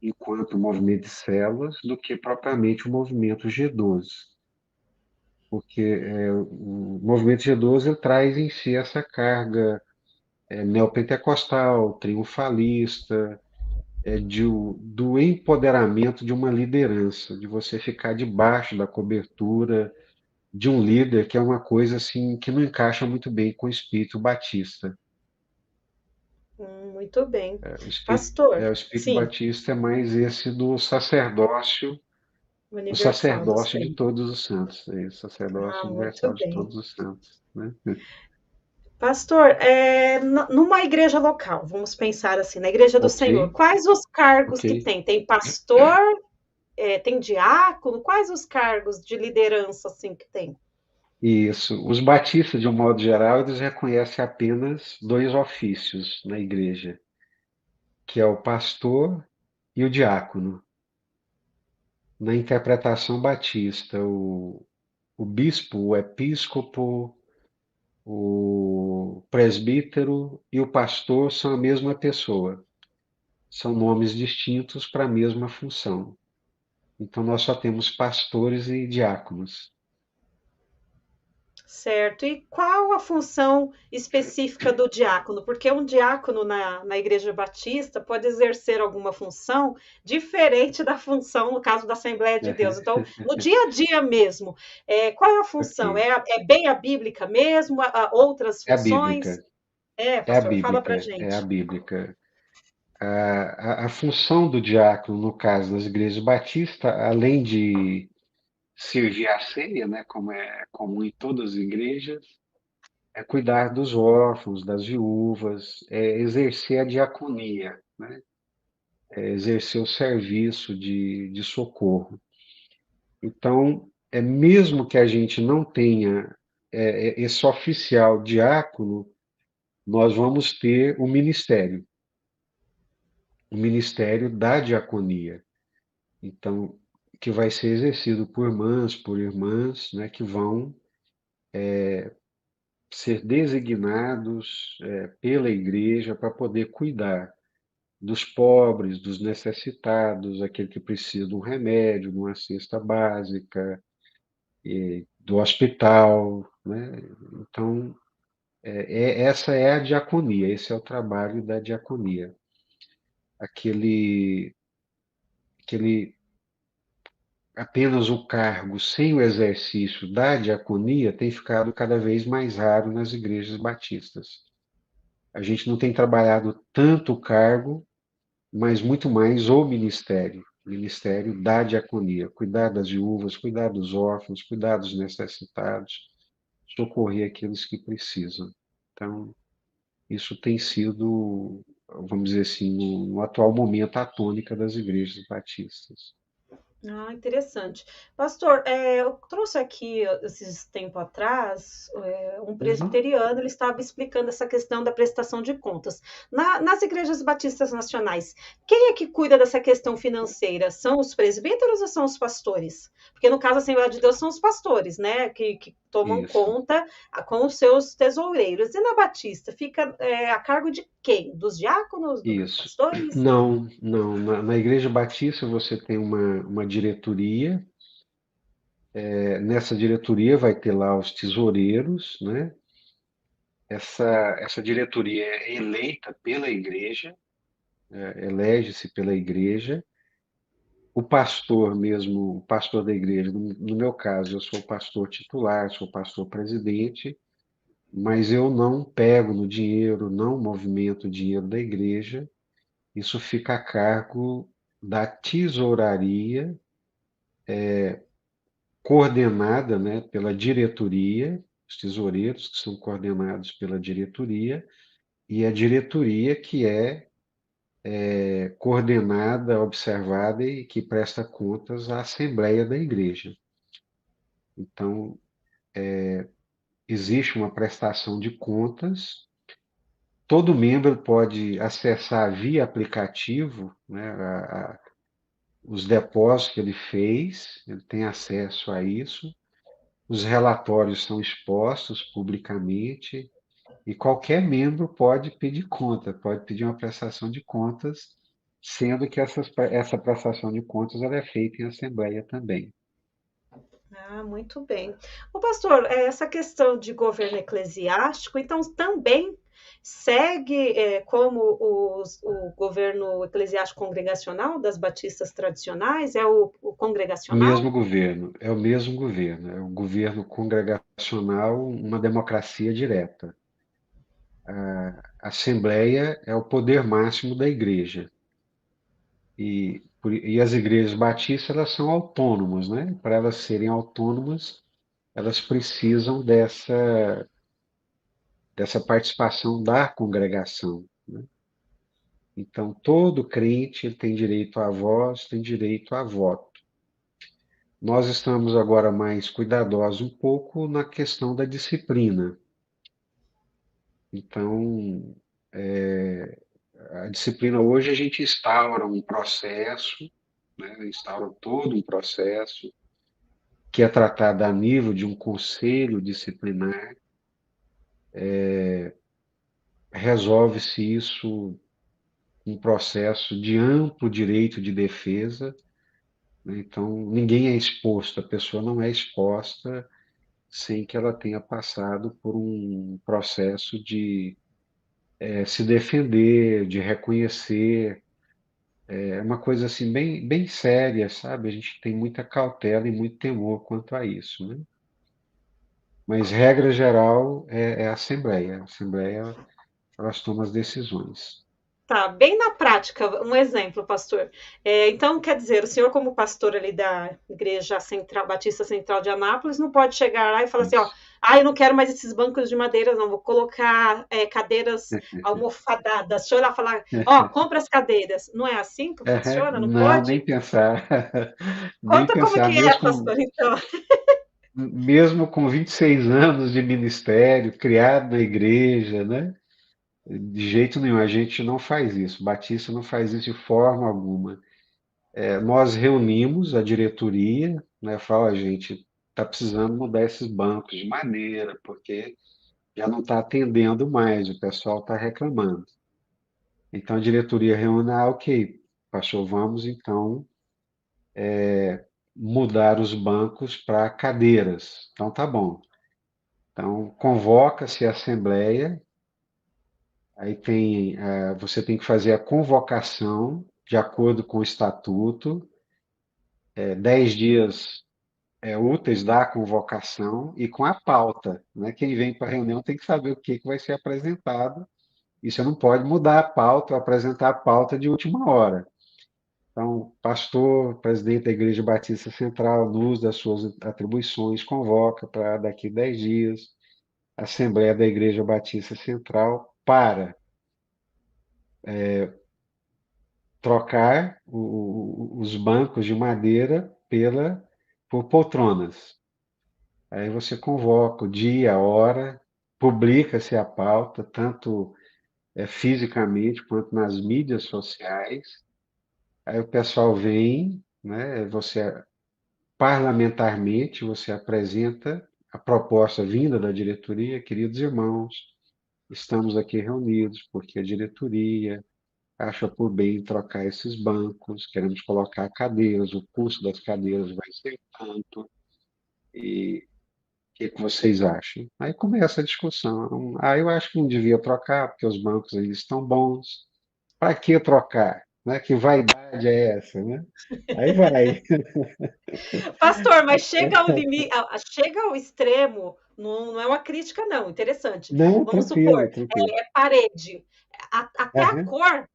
Speaker 2: enquanto movimento de células, do que propriamente o movimento G12. Porque o movimento G12 ele traz em si essa carga neopentecostal, triunfalista, do empoderamento de uma liderança, de você ficar debaixo da cobertura de um líder, que é uma coisa assim que não encaixa muito bem com o espírito batista.
Speaker 1: Muito bem.
Speaker 2: O
Speaker 1: Pastor,
Speaker 2: espírito
Speaker 1: sim,
Speaker 2: batista é mais esse do
Speaker 1: universal dos
Speaker 2: sacerdócio de
Speaker 1: tempos.
Speaker 2: todos os santos, sacerdócio
Speaker 1: Ah, muito
Speaker 2: universal de
Speaker 1: bem.
Speaker 2: todos os santos, né?
Speaker 1: Pastor, numa igreja local, vamos pensar assim, na igreja do
Speaker 2: Ok,
Speaker 1: Senhor, quais os cargos
Speaker 2: ok.
Speaker 1: que tem? Tem pastor, tem diácono, quais os cargos de liderança assim que tem?
Speaker 2: Isso. Os batistas, de um modo geral, eles reconhecem apenas dois ofícios na igreja, que é o pastor e o diácono. Na interpretação batista, o bispo, o episcopo, o presbítero e o pastor são a mesma pessoa. São nomes distintos para a mesma função. Então, nós só temos pastores e diáconos.
Speaker 1: Certo. E qual a função específica do diácono? Porque um diácono na Igreja Batista pode exercer alguma função diferente da função, no caso da Assembleia de Deus. Então, no dia a dia mesmo, qual é a função?
Speaker 2: Ok.
Speaker 1: É bem a bíblica mesmo? Outras
Speaker 2: É a
Speaker 1: funções?
Speaker 2: bíblica. É a
Speaker 1: Pastor, fala para
Speaker 2: bíblica. É a
Speaker 1: gente.
Speaker 2: bíblica. A função do diácono, no caso das igrejas batistas, além de servir a ceia, né, como é comum em todas as igrejas, é cuidar dos órfãos, das viúvas, é exercer a diaconia, né, é exercer o serviço de socorro. Então, mesmo que a gente não tenha esse oficial diácono, nós vamos ter o ministério da diaconia. Então, que vai ser exercido por irmãs, né, que vão ser designados pela igreja para poder cuidar dos pobres, dos necessitados, aquele que precisa de um remédio, de uma cesta básica, do hospital, né? Então, essa é a diaconia, esse é o trabalho da diaconia. Aquele, aquele apenas o cargo sem o exercício da diaconia tem ficado cada vez mais raro nas igrejas batistas. A gente não tem trabalhado tanto o cargo, mas muito mais o ministério da diaconia, cuidar das viúvas, cuidar dos órfãos, cuidar dos necessitados, socorrer aqueles que precisam. Então, isso tem sido, vamos dizer assim, no atual momento, a tônica das igrejas batistas.
Speaker 1: Ah, interessante. Pastor, eu trouxe aqui, esses tempo atrás, um
Speaker 2: Uhum.
Speaker 1: presbiteriano, ele estava explicando essa questão da prestação de contas. Nas igrejas batistas nacionais, quem é que cuida dessa questão financeira? São os presbíteros ou são os pastores? Porque no caso, a Assembleia de Deus são os pastores, né, que tomam
Speaker 2: Isso.
Speaker 1: conta com os seus tesoureiros. E na Batista, fica a cargo de quem? Dos diáconos, dos
Speaker 2: Isso.
Speaker 1: pastores?
Speaker 2: Não, não. Na Igreja Batista você tem uma diretoria. Nessa diretoria vai ter lá os tesoureiros, né? Essa diretoria é eleita pela igreja, elege-se pela igreja. O pastor mesmo, o pastor da igreja, no meu caso, eu sou pastor titular, sou pastor presidente, mas eu não pego no dinheiro, não movimento o dinheiro da igreja. Isso fica a cargo da tesouraria, coordenada, né, pela diretoria, os tesoureiros que são coordenados pela diretoria, e a diretoria que é coordenada, observada e que presta contas à Assembleia da Igreja. Então, existe uma prestação de contas. Todo membro pode acessar via aplicativo, né, os depósitos que ele fez, ele tem acesso a isso. Os relatórios são expostos publicamente. E qualquer membro pode pedir conta, pode pedir uma prestação de contas, sendo que essa prestação de contas ela é feita em assembleia também.
Speaker 1: Ah, muito bem. O pastor, essa questão de governo eclesiástico, então também segue como o governo eclesiástico congregacional das batistas tradicionais? É o
Speaker 2: O
Speaker 1: congregacional?
Speaker 2: mesmo governo, é o mesmo governo, é o governo congregacional, uma democracia direta. A Assembleia é o poder máximo da igreja. E as igrejas batistas elas são autônomas, né? Para elas serem autônomas, elas precisam dessa participação da congregação, né? Então, todo crente ele tem direito à voz, tem direito a voto. Nós estamos agora mais cuidadosos um pouco na questão da disciplina. Então, a disciplina hoje a gente instaura um processo, né? Instaura todo um processo que é tratado a nível de um conselho disciplinar. Resolve-se isso um processo de amplo direito de defesa, né? Então, ninguém é exposto, a pessoa não é exposta sem que ela tenha passado por um processo de se defender, de reconhecer. É uma coisa assim bem séria, sabe? A gente tem muita cautela e muito temor quanto a isso, né? Mas regra geral é a Assembleia. A Assembleia elas tomam as decisões.
Speaker 1: Tá, bem na prática, um exemplo, pastor. Então, quer dizer, o senhor, como pastor ali da Igreja Central, Batista Central de Anápolis, não pode chegar lá e falar assim, ó,
Speaker 2: Isso.
Speaker 1: eu não quero mais esses bancos de madeira, não, vou colocar cadeiras almofadadas. Deixa eu lá falar, ó, compra as cadeiras. Não é assim que funciona? Não
Speaker 2: Não,
Speaker 1: pode?
Speaker 2: nem pensar. Nem
Speaker 1: Conta como
Speaker 2: pensar,
Speaker 1: que é, pastor, então.
Speaker 2: mesmo com 26 anos de ministério, criado na igreja, né? De jeito nenhum, a gente não faz isso. Batista não faz isso de forma alguma. Nós reunimos a diretoria, né? Fala, a gente está precisando mudar esses bancos de maneira, porque já não está atendendo mais, o pessoal está reclamando. Então a diretoria reúne, ok, pastor, vamos então mudar os bancos para cadeiras. Então tá bom. Então convoca-se a assembleia, aí você tem que fazer a convocação de acordo com o estatuto, 10 dias úteis da convocação e com a pauta, né? Quem vem para a reunião tem que saber o que vai ser apresentado, e você não pode mudar a pauta ou apresentar a pauta de última hora. Então, pastor, presidente da Igreja Batista Central, no uso das suas atribuições, convoca para daqui 10 dias a Assembleia da Igreja Batista Central para trocar os bancos de madeira por poltronas. Aí você convoca o dia, a hora, publica-se a pauta, tanto fisicamente quanto nas mídias sociais. Aí o pessoal vem, né, parlamentarmente, você apresenta a proposta vinda da diretoria, queridos irmãos, estamos aqui reunidos porque a diretoria acha por bem trocar esses bancos, queremos colocar cadeiras, o custo das cadeiras vai ser tanto, e o que vocês acham? Aí começa a discussão. Eu acho que não devia trocar, porque os bancos ainda estão bons. Para que trocar? Né? Que vaidade é essa, né? Aí vai.
Speaker 1: Pastor, mas chega ao limite, chega ao extremo, não é uma crítica, não, interessante.
Speaker 2: Não,
Speaker 1: Vamos supor,
Speaker 2: tranquilo, tranquilo.
Speaker 1: é parede. Até a
Speaker 2: Aham.
Speaker 1: cor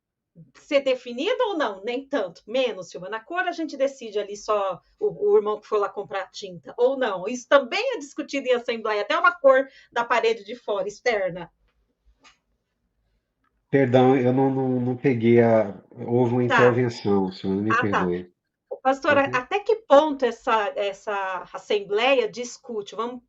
Speaker 1: ser definida ou não? Nem tanto, menos, Silvia. Na cor a gente decide ali só o irmão que foi lá comprar tinta, ou não. Isso também é discutido em assembleia, até uma cor da parede de fora, externa.
Speaker 2: Perdão, eu não peguei houve uma
Speaker 1: Tá.
Speaker 2: intervenção, senhor, me
Speaker 1: Tá.
Speaker 2: perdoe.
Speaker 1: Pastora,
Speaker 2: Aham,
Speaker 1: até que ponto essa assembleia discute? Vamos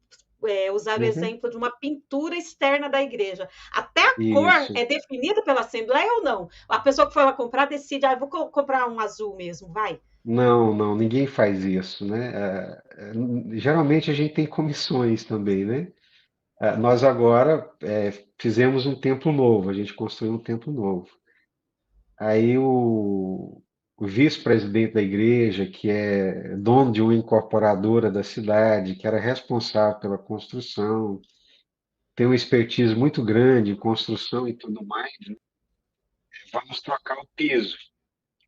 Speaker 1: usar o
Speaker 2: aham.
Speaker 1: exemplo de uma pintura externa da igreja. Até a cor
Speaker 2: Isso.
Speaker 1: é definida pela assembleia ou não? A pessoa que foi lá comprar decide, vou comprar um azul mesmo, vai.
Speaker 2: Não, não, ninguém faz isso, né? Geralmente a gente tem comissões também, né? Nós agora fizemos um templo novo, a gente construiu um templo novo. Aí o vice-presidente da igreja, que é dono de uma incorporadora da cidade, que era responsável pela construção, tem uma expertise muito grande em construção e tudo mais, vamos trocar o piso.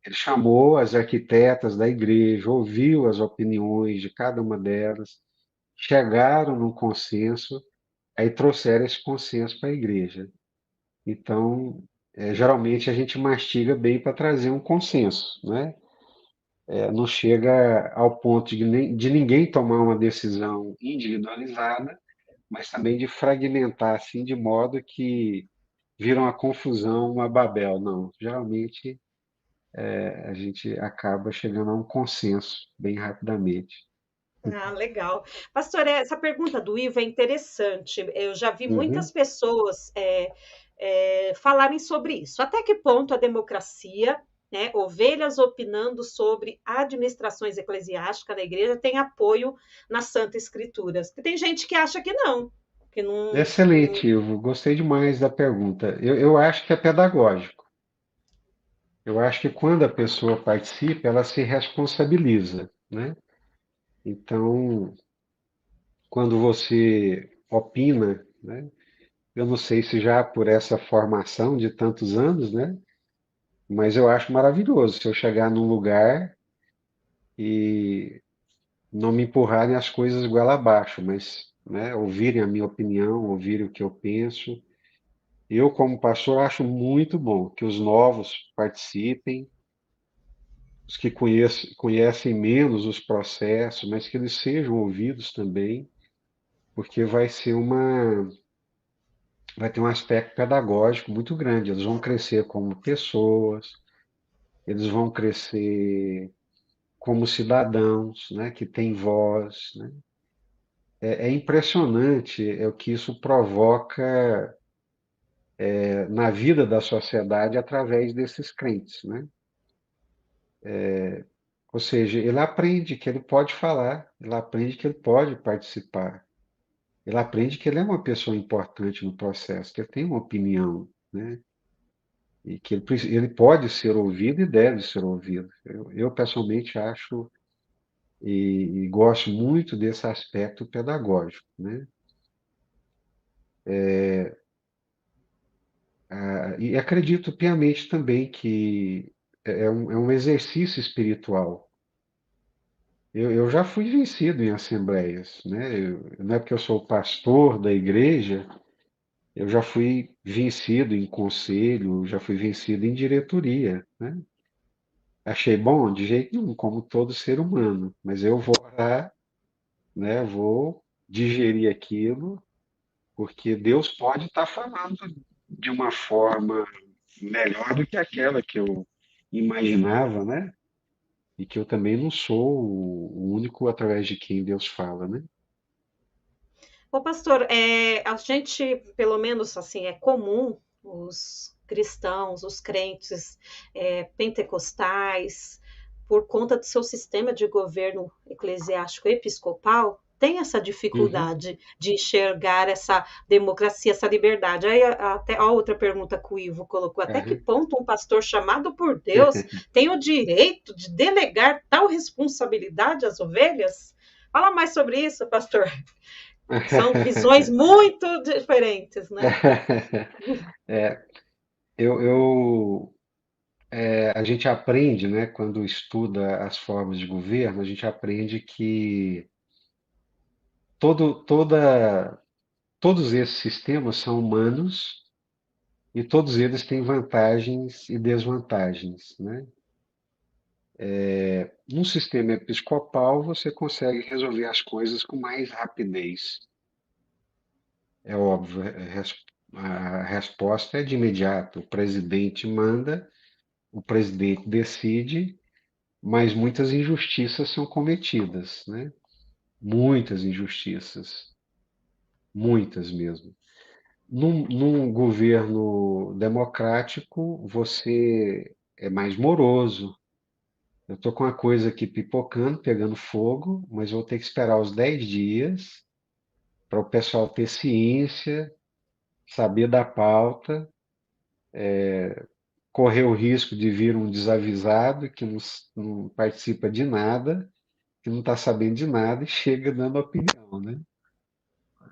Speaker 2: Ele chamou as arquitetas da igreja, ouviu as opiniões de cada uma delas, chegaram num consenso, aí trouxeram esse consenso para a igreja. Então, geralmente a gente mastiga bem para trazer um consenso, né? Não chega ao ponto de ninguém tomar uma decisão individualizada, mas também de fragmentar assim de modo que vira uma confusão, uma Babel. Não, geralmente a gente acaba chegando a um consenso bem rapidamente.
Speaker 1: Ah, legal. Pastor, essa pergunta do Ivo é interessante. Eu já vi muitas
Speaker 2: Uhum.
Speaker 1: pessoas falarem sobre isso. Até que ponto a democracia, né, ovelhas opinando sobre administrações eclesiásticas da igreja, tem apoio nas Santas Escrituras? Porque tem gente que
Speaker 2: Excelente, Ivo. Gostei demais da pergunta. Eu acho que é pedagógico. Eu acho que quando a pessoa participa, ela se responsabiliza, né? Então, quando você opina, né? Eu não sei se já por essa formação de tantos anos, né? Mas eu acho maravilhoso se eu chegar num lugar e não me empurrarem as coisas goela abaixo, mas, né, ouvirem a minha opinião, ouvirem o que eu penso. Eu, como pastor, acho muito bom que os novos participem, os que conhecem menos os processos, mas que eles sejam ouvidos também, porque vai ter um aspecto pedagógico muito grande. Eles vão crescer como pessoas, eles vão crescer como cidadãos, né, que têm voz, né? É impressionante o que isso provoca na vida da sociedade através desses crentes, né? Ou seja, ele aprende que ele pode falar, ele aprende que ele pode participar, ele aprende que ele é uma pessoa importante no processo, que ele tem uma opinião, né? E que ele pode ser ouvido e deve ser ouvido. Eu pessoalmente acho e gosto muito desse aspecto pedagógico, né? E acredito piamente também que é um exercício espiritual. Eu já fui vencido em assembleias, né? Não é porque eu sou pastor da igreja, eu já fui vencido em conselho, já fui vencido em diretoria, né? Achei bom? De jeito nenhum, como todo ser humano, mas eu vou orar, né? Vou digerir aquilo, porque Deus pode estar falando de uma forma melhor do que aquela que eu imaginava, né? E que eu também não sou o único através de quem Deus fala, né?
Speaker 1: Ô, pastor, a gente, pelo menos assim, é comum os cristãos, os crentes pentecostais, por conta do seu sistema de governo eclesiástico episcopal, tem essa
Speaker 2: Uhum.
Speaker 1: dificuldade de enxergar essa democracia, essa liberdade. Aí até a outra pergunta que o Ivo colocou, até que
Speaker 2: Aham.
Speaker 1: ponto um pastor chamado por Deus tem o direito de delegar tal responsabilidade às ovelhas? Fala mais sobre isso, pastor. São visões muito diferentes, né?
Speaker 2: É, a gente aprende, né, quando estuda as formas de governo, a gente aprende que todo, toda, todos esses sistemas são humanos e todos eles têm vantagens e desvantagens, né? Num sistema episcopal, você consegue resolver as coisas com mais rapidez. É óbvio, a resposta é de imediato. O presidente manda, o presidente decide, mas muitas injustiças são cometidas, né? Muitas injustiças, muitas mesmo. Num governo democrático, você é mais moroso. Eu estou com a coisa aqui pipocando, pegando fogo, mas vou ter que esperar os 10 dias para o pessoal ter ciência, saber da pauta, correr o risco de vir um desavisado que não participa de nada, que não está sabendo de nada e chega dando opinião, né?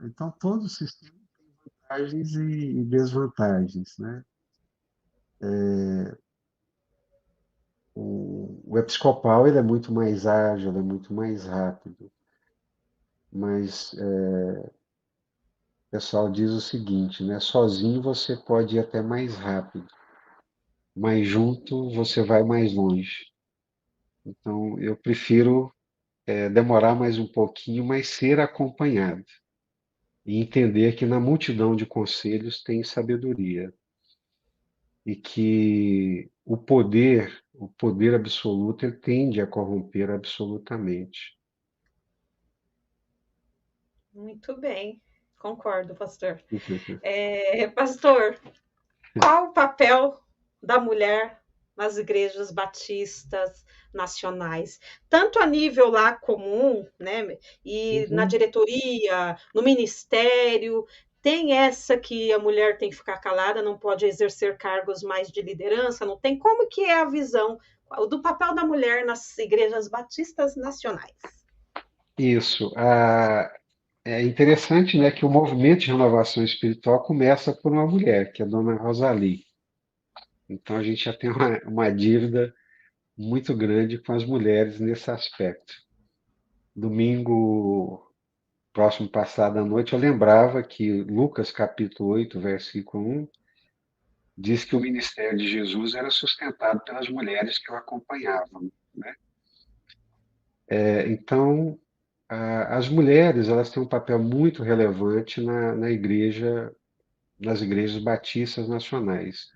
Speaker 2: Então, todo o sistema tem vantagens e desvantagens, né? O episcopal ele é muito mais ágil, ele é muito mais rápido, mas o pessoal diz o seguinte, né? Sozinho você pode ir até mais rápido, mas junto você vai mais longe. Então, eu prefiro demorar mais um pouquinho, mas ser acompanhado e entender que na multidão de conselhos tem sabedoria e que o poder absoluto, ele tende a corromper absolutamente.
Speaker 1: Muito bem, concordo, pastor. Pastor, qual o papel da mulher nas igrejas batistas nacionais, tanto a nível lá comum, né, e na
Speaker 2: Uhum.
Speaker 1: diretoria, no ministério, tem essa que a mulher tem que ficar calada, não pode exercer cargos mais de liderança, não tem? Como que é a visão do papel da mulher nas igrejas batistas nacionais?
Speaker 2: Isso. É interessante, né, que o movimento de renovação espiritual começa por uma mulher, que é a Dona Rosalie. Então a gente já tem uma dívida muito grande com as mulheres nesse aspecto. Domingo próximo passado à noite, eu lembrava que Lucas capítulo 8, versículo 1, diz que o ministério de Jesus era sustentado pelas mulheres que o acompanhavam, né? Então, as mulheres elas têm um papel muito relevante na igreja, nas igrejas batistas nacionais.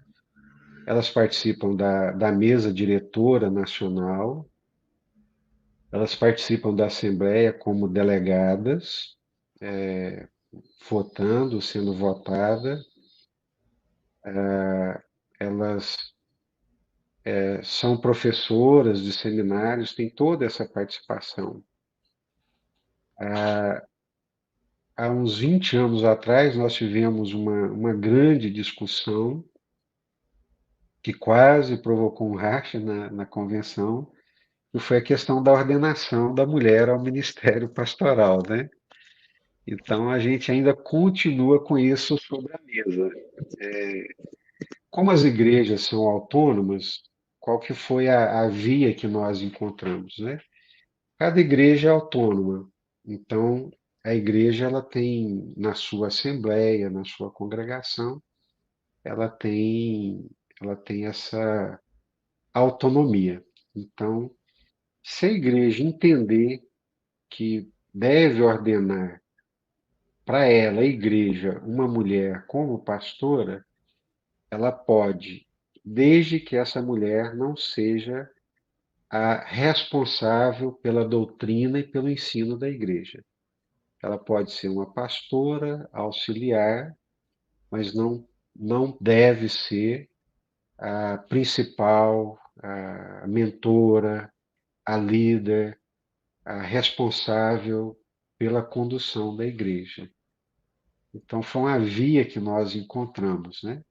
Speaker 2: Elas participam da mesa diretora nacional, elas participam da Assembleia como delegadas, votando, sendo votada, elas são professoras de seminários, têm toda essa participação. Há uns 20 anos atrás, nós tivemos uma grande discussão que quase provocou um racha na convenção, que foi a questão da ordenação da mulher ao ministério pastoral, né? Então, a gente ainda continua com isso sobre a mesa. Como as igrejas são autônomas, qual que foi a via que nós encontramos, né? Cada igreja é autônoma. Então, a igreja ela tem na sua assembleia, na sua congregação, ela tem ela tem essa autonomia. Então, se a igreja entender que deve ordenar para ela, a igreja, uma mulher como pastora, ela pode, desde que essa mulher não seja a responsável pela doutrina e pelo ensino da igreja. Ela pode ser uma pastora, auxiliar, mas não deve ser a principal, a mentora, a líder, a responsável pela condução da igreja. Então, foi uma via que nós encontramos, né?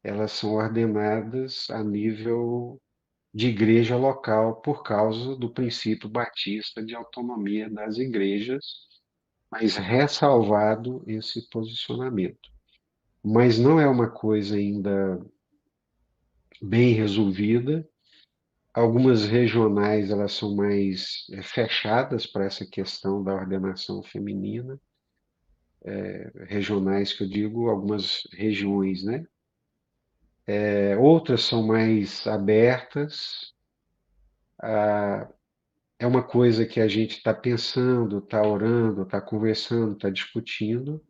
Speaker 2: Elas são ordenadas a nível de igreja local por causa do princípio batista de autonomia das igrejas, mas ressalvado esse posicionamento. Mas não é uma coisa ainda bem resolvida. Algumas regionais elas são mais fechadas para essa questão da ordenação feminina, regionais que eu digo, algumas regiões, né? Outras são mais abertas. É uma coisa que a gente está pensando, está orando, está conversando, está discutindo,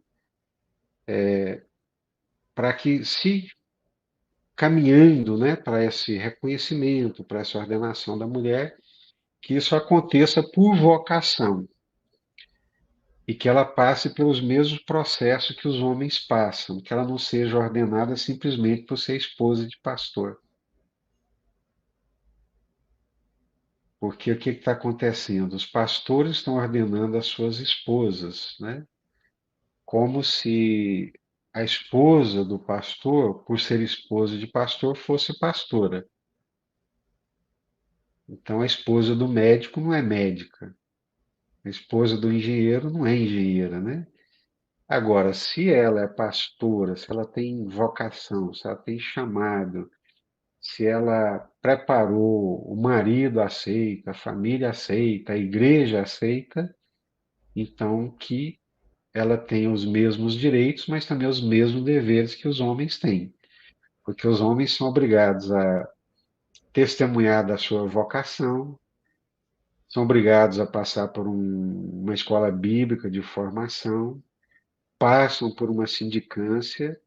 Speaker 2: para que, se caminhando, né, para esse reconhecimento, para essa ordenação da mulher, que isso aconteça por vocação e que ela passe pelos mesmos processos que os homens passam, que ela não seja ordenada simplesmente por ser esposa de pastor. Porque o que está acontecendo? Os pastores estão ordenando as suas esposas, né? como se a esposa do pastor, por ser esposa de pastor, fosse pastora. Então, a esposa do médico não é médica, a esposa do engenheiro não é engenheira, né? Agora, se ela é pastora, se ela tem vocação, se ela tem chamado, se ela preparou, o marido aceita, a família aceita, a igreja aceita, então que ela tem os mesmos direitos, mas também os mesmos deveres que os homens têm, porque os homens são obrigados a testemunhar da sua vocação, são obrigados a passar por uma escola bíblica de formação, passam por uma sindicância,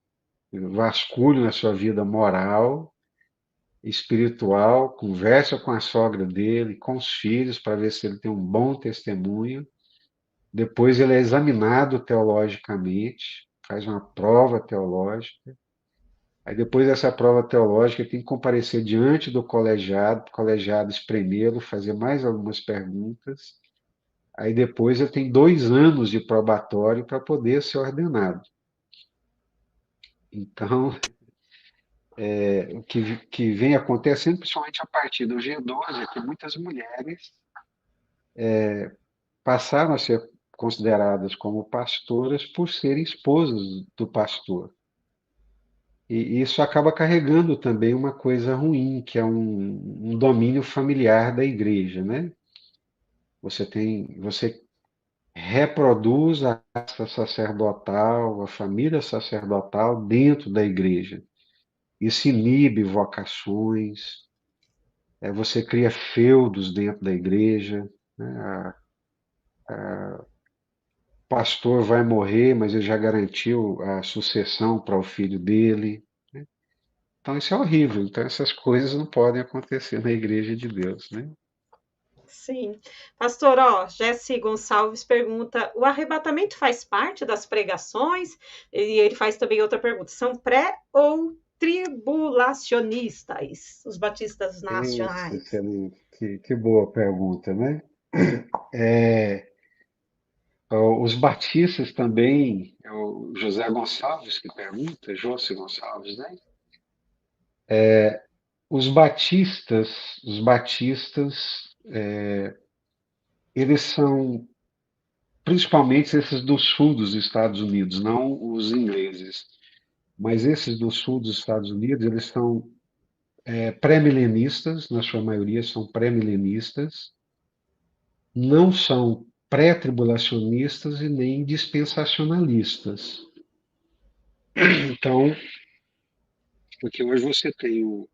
Speaker 2: vasculham a sua vida moral, espiritual, conversa com a sogra dele, com os filhos, para ver se ele tem um bom testemunho. Depois ele é examinado teologicamente, faz uma prova teológica. Aí depois dessa prova teológica ele tem que comparecer diante do colegiado, o colegiado espremê-lo, fazer mais algumas perguntas. Aí depois ele tem 2 anos de probatório para poder ser ordenado. Então, o que vem acontecendo, principalmente a partir do G12, é que muitas mulheres passaram a ser consideradas como pastoras por serem esposas do pastor. E isso acaba carregando também uma coisa ruim, que é um domínio familiar da igreja, né? Você reproduz a casta sacerdotal, a família sacerdotal dentro da igreja. Isso inibe vocações, você cria feudos dentro da igreja, né? O pastor vai morrer, mas ele já garantiu a sucessão para o filho dele, né? Então isso é horrível. Então essas coisas não podem acontecer na igreja de Deus, né?
Speaker 1: Sim. Pastor, ó, Jesse Gonçalves pergunta: o arrebatamento faz parte das pregações? E ele faz também outra pergunta: são pré ou tribulacionistas, os batistas nacionais?
Speaker 2: Excelente. Que boa pergunta, né? É, os batistas também, é o José Gonçalves que pergunta, José Gonçalves, né? Os batistas, eles são principalmente esses do sul dos Estados Unidos, não os ingleses, mas esses do sul dos Estados Unidos, eles são pré-milenistas, na sua maioria são pré-milenistas, não são pré-tribulacionistas e nem dispensacionalistas. Então, porque hoje você tem o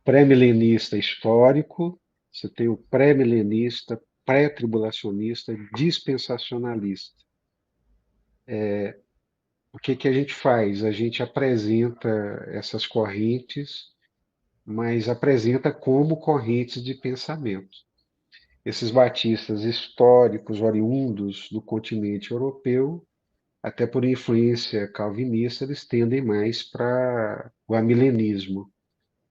Speaker 2: pré-milenista histórico, você tem o pré-milenista, pré-tribulacionista, dispensacionalista. O que que a gente faz? A gente apresenta essas correntes, mas apresenta como correntes de pensamento. Esses batistas históricos, oriundos do continente europeu, até por influência calvinista, eles tendem mais para o amilenismo.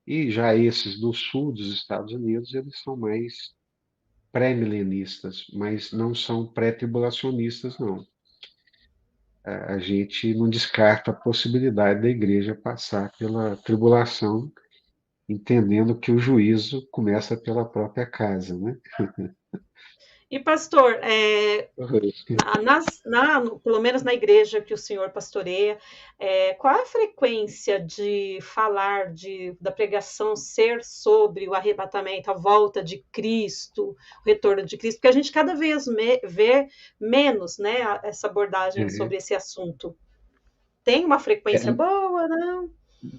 Speaker 2: E já esses do sul dos Estados Unidos, eles são mais pré-milenistas, mas não são pré-tribulacionistas, não. A gente não descarta a possibilidade da igreja passar pela tribulação, entendendo que o juízo começa pela própria casa, né?
Speaker 1: E, pastor, pelo menos na igreja que o senhor pastoreia, qual é a frequência de falar da pregação ser sobre o arrebatamento, a volta de Cristo, o retorno de Cristo? Porque a gente cada vez vê menos, né, essa abordagem
Speaker 2: É,
Speaker 1: sobre esse assunto. Tem uma frequência
Speaker 2: é
Speaker 1: boa, não?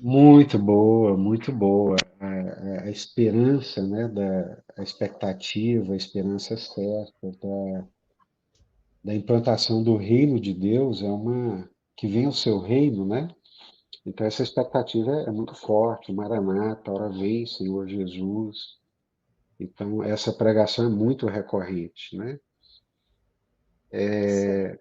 Speaker 2: muito boa, muito boa. A esperança, né, a expectativa, a esperança certa da implantação do reino de Deus é uma que vem o seu reino, né? Então essa expectativa é muito forte. Maranata, hora vem, Senhor Jesus. Então essa pregação é muito recorrente, né?
Speaker 1: Sim.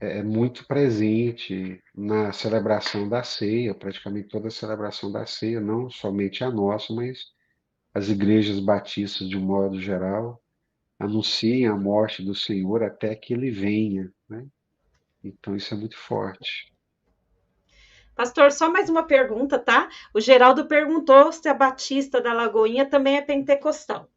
Speaker 2: É muito presente na celebração da ceia, praticamente toda a celebração da ceia, não somente a nossa, mas as igrejas batistas de um modo geral anunciam a morte do Senhor até que ele venha, né? Então isso é muito forte.
Speaker 1: Pastor, só mais uma pergunta, tá? O Geraldo perguntou se a Batista da Lagoinha também é pentecostal.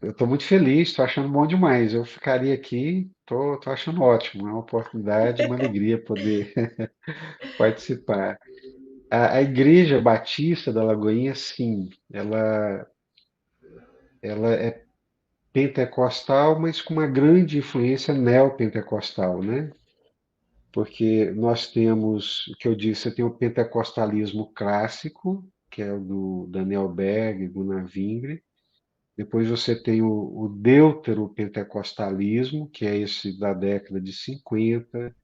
Speaker 2: Eu estou muito feliz, estou achando bom demais. Eu ficaria aqui, estou achando ótimo, é uma oportunidade, uma alegria poder participar. A Igreja Batista da Lagoinha, sim, ela é pentecostal, mas com uma grande influência neopentecostal, né? Porque nós temos, o que eu disse, você tem o pentecostalismo clássico, que é o do Daniel Berg, Gunnar Wingre. Depois você tem o deuteropentecostalismo, que é esse da década de 50.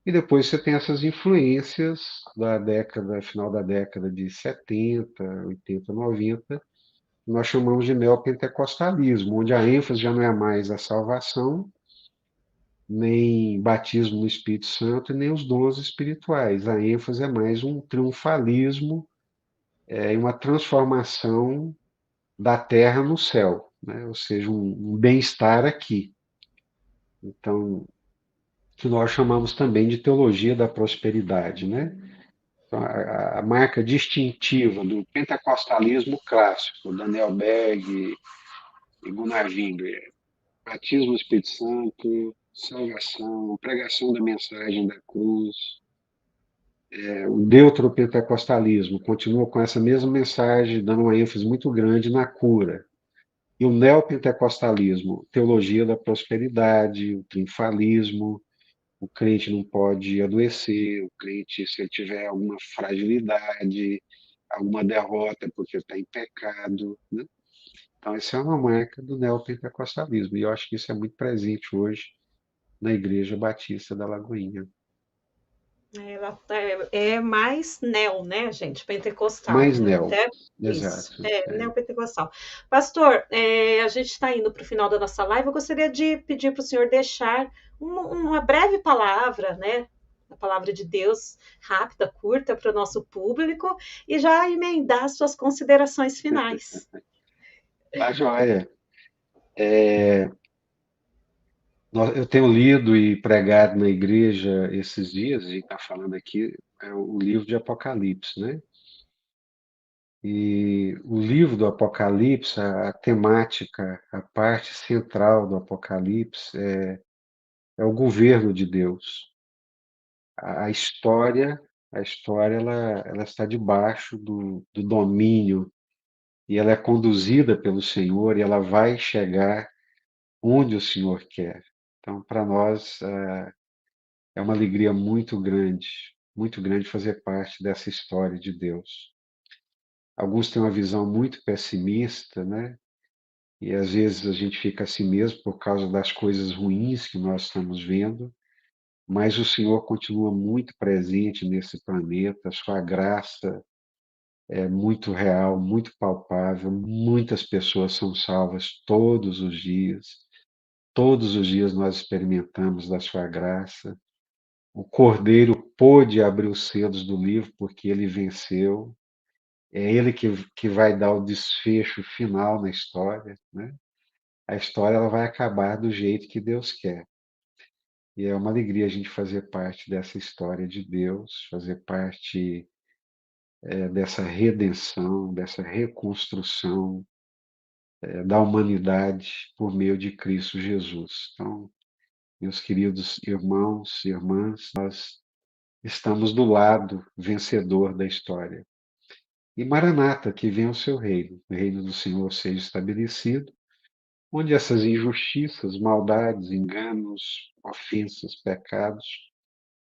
Speaker 2: E depois você tem essas influências da década, final da década de 70, 80, 90, que nós chamamos de neopentecostalismo, onde a ênfase já não é mais a salvação, nem batismo no Espírito Santo, nem os dons espirituais. A ênfase é mais um triunfalismo, uma transformação da terra no céu, né? Ou seja, um bem-estar aqui. Então, que nós chamamos também de teologia da prosperidade, né? Então, a marca distintiva do pentecostalismo clássico, Daniel Berg e Gunnar Wingre, batismo no Espírito Santo, salvação, pregação da mensagem da cruz. O deuteropentecostalismo continua com essa mesma mensagem, dando uma ênfase muito grande na cura. E o neopentecostalismo, teologia da prosperidade, o triunfalismo, o crente não pode adoecer, o crente, se ele tiver alguma fragilidade, alguma derrota, porque está em pecado, né? Então, essa é uma marca do neopentecostalismo, e eu acho que isso é muito presente hoje na Igreja Batista da Lagoinha.
Speaker 1: Ela é mais neo, né, gente? Pentecostal,
Speaker 2: Mais
Speaker 1: né?
Speaker 2: neo,
Speaker 1: Até isso,
Speaker 2: exato.
Speaker 1: neopentecostal. Pastor, a gente está indo para o final da nossa live. Eu gostaria de pedir para o senhor deixar uma breve palavra, né? A palavra de Deus, rápida, curta, para o nosso público, e já emendar suas considerações finais.
Speaker 2: Tá joia. Eu tenho lido e pregado na igreja esses dias, a gente está falando aqui, é o livro de Apocalipse, né? E o livro do Apocalipse, a temática, a parte central do Apocalipse é o governo de Deus. A história, a história ela está debaixo do domínio e ela é conduzida pelo Senhor e ela vai chegar onde o Senhor quer. Então, para nós, é uma alegria muito grande fazer parte dessa história de Deus. Alguns têm uma visão muito pessimista, né? E às vezes a gente fica assim mesmo por causa das coisas ruins que nós estamos vendo, mas o Senhor continua muito presente nesse planeta, a sua graça é muito real, muito palpável, muitas pessoas são salvas todos os dias nós experimentamos da sua graça. O Cordeiro pôde abrir os selos do livro porque ele venceu, é ele que vai dar o desfecho final na história, né? A história ela vai acabar do jeito que Deus quer. E é uma alegria a gente fazer parte dessa história de Deus, fazer parte dessa redenção, dessa reconstrução da humanidade por meio de Cristo Jesus. Então, meus queridos irmãos e irmãs, nós estamos do lado vencedor da história. E Maranata, que venha o seu reino, o reino do Senhor seja estabelecido, onde essas injustiças, maldades, enganos, ofensas, pecados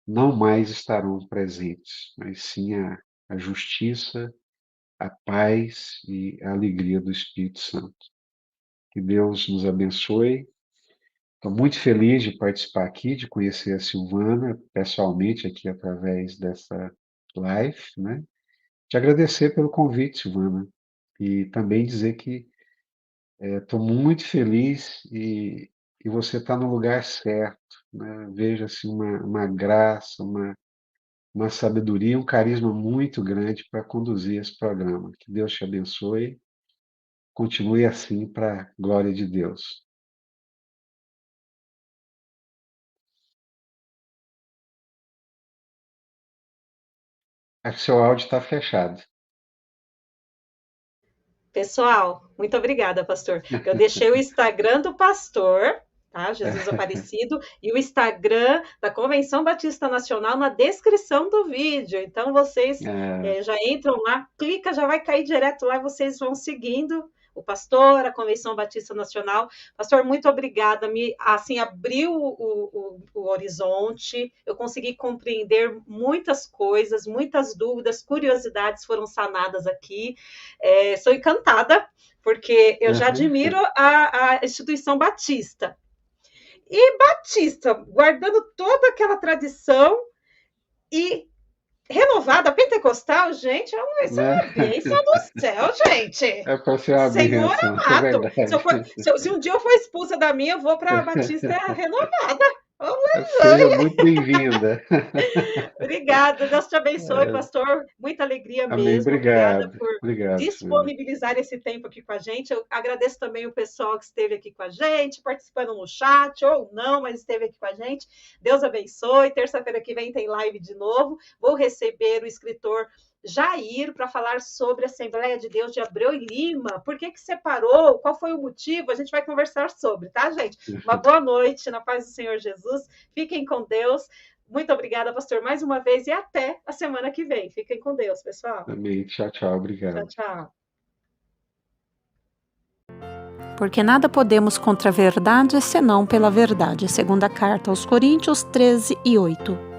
Speaker 2: não mais estarão presentes, mas sim a justiça, a paz e a alegria do Espírito Santo. Que Deus nos abençoe. Estou muito feliz de participar aqui, de conhecer a Silvana pessoalmente aqui através dessa live, né? Te agradecer pelo convite, Silvana, e também dizer que estou muito feliz e você está no lugar certo, né? Vejo assim uma graça, uma sabedoria, um carisma muito grande para conduzir esse programa. Que Deus te abençoe, continue assim para a glória de Deus. Acho que seu áudio está fechado.
Speaker 1: Pessoal, muito obrigada, pastor. Eu deixei o Instagram do pastor, tá? Jesus Aparecido, e o Instagram da Convenção Batista Nacional na descrição do vídeo. Então, vocês
Speaker 2: É,
Speaker 1: já entram lá, clica, já vai cair direto lá, e vocês vão seguindo o pastor, a Convenção Batista Nacional. Pastor, muito obrigada. Me, assim, abriu o horizonte, eu consegui compreender muitas coisas, muitas dúvidas, curiosidades foram sanadas aqui. Sou encantada, porque eu já
Speaker 2: uhum.
Speaker 1: admiro a instituição batista. E Batista, guardando toda aquela tradição e renovada, pentecostal, gente, isso é
Speaker 2: Né?
Speaker 1: uma bênção do céu, gente.
Speaker 2: É para ser uma
Speaker 1: Senhor
Speaker 2: bênção, é
Speaker 1: amado,
Speaker 2: verdade.
Speaker 1: se um dia eu for expulsa da minha, eu vou para a Batista renovada.
Speaker 2: Seja muito bem-vinda.
Speaker 1: Obrigada, Deus te abençoe, pastor. Muita alegria
Speaker 2: Amém.
Speaker 1: mesmo. Obrigada
Speaker 2: Obrigado.
Speaker 1: por
Speaker 2: Obrigado, Fernando.
Speaker 1: disponibilizar esse tempo aqui com a gente. Eu agradeço também o pessoal que esteve aqui com a gente, participando no chat, ou não, mas esteve aqui com a gente. Deus abençoe. Terça-feira que vem tem live de novo. Vou receber o escritor Jair para falar sobre a Assembleia de Deus de Abreu e Lima. Por que separou? Qual foi o motivo? A gente vai conversar sobre, tá, gente? Uma boa noite, na paz do Senhor Jesus. Fiquem com Deus. Muito obrigada, pastor, mais uma vez e até a semana que vem. Fiquem com Deus, pessoal.
Speaker 2: Amém. Tchau, tchau.
Speaker 1: Tchau,
Speaker 2: Obrigado.
Speaker 1: tchau.
Speaker 3: Porque nada podemos contra a verdade, senão pela verdade. Segunda carta aos Coríntios 13:8.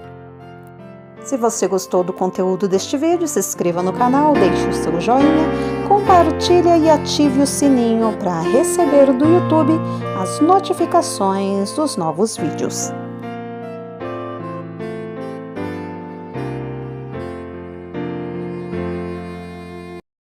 Speaker 3: Se você gostou do conteúdo deste vídeo, se inscreva no canal, deixe o seu joinha, compartilhe e ative o sininho para receber do YouTube as notificações dos novos vídeos.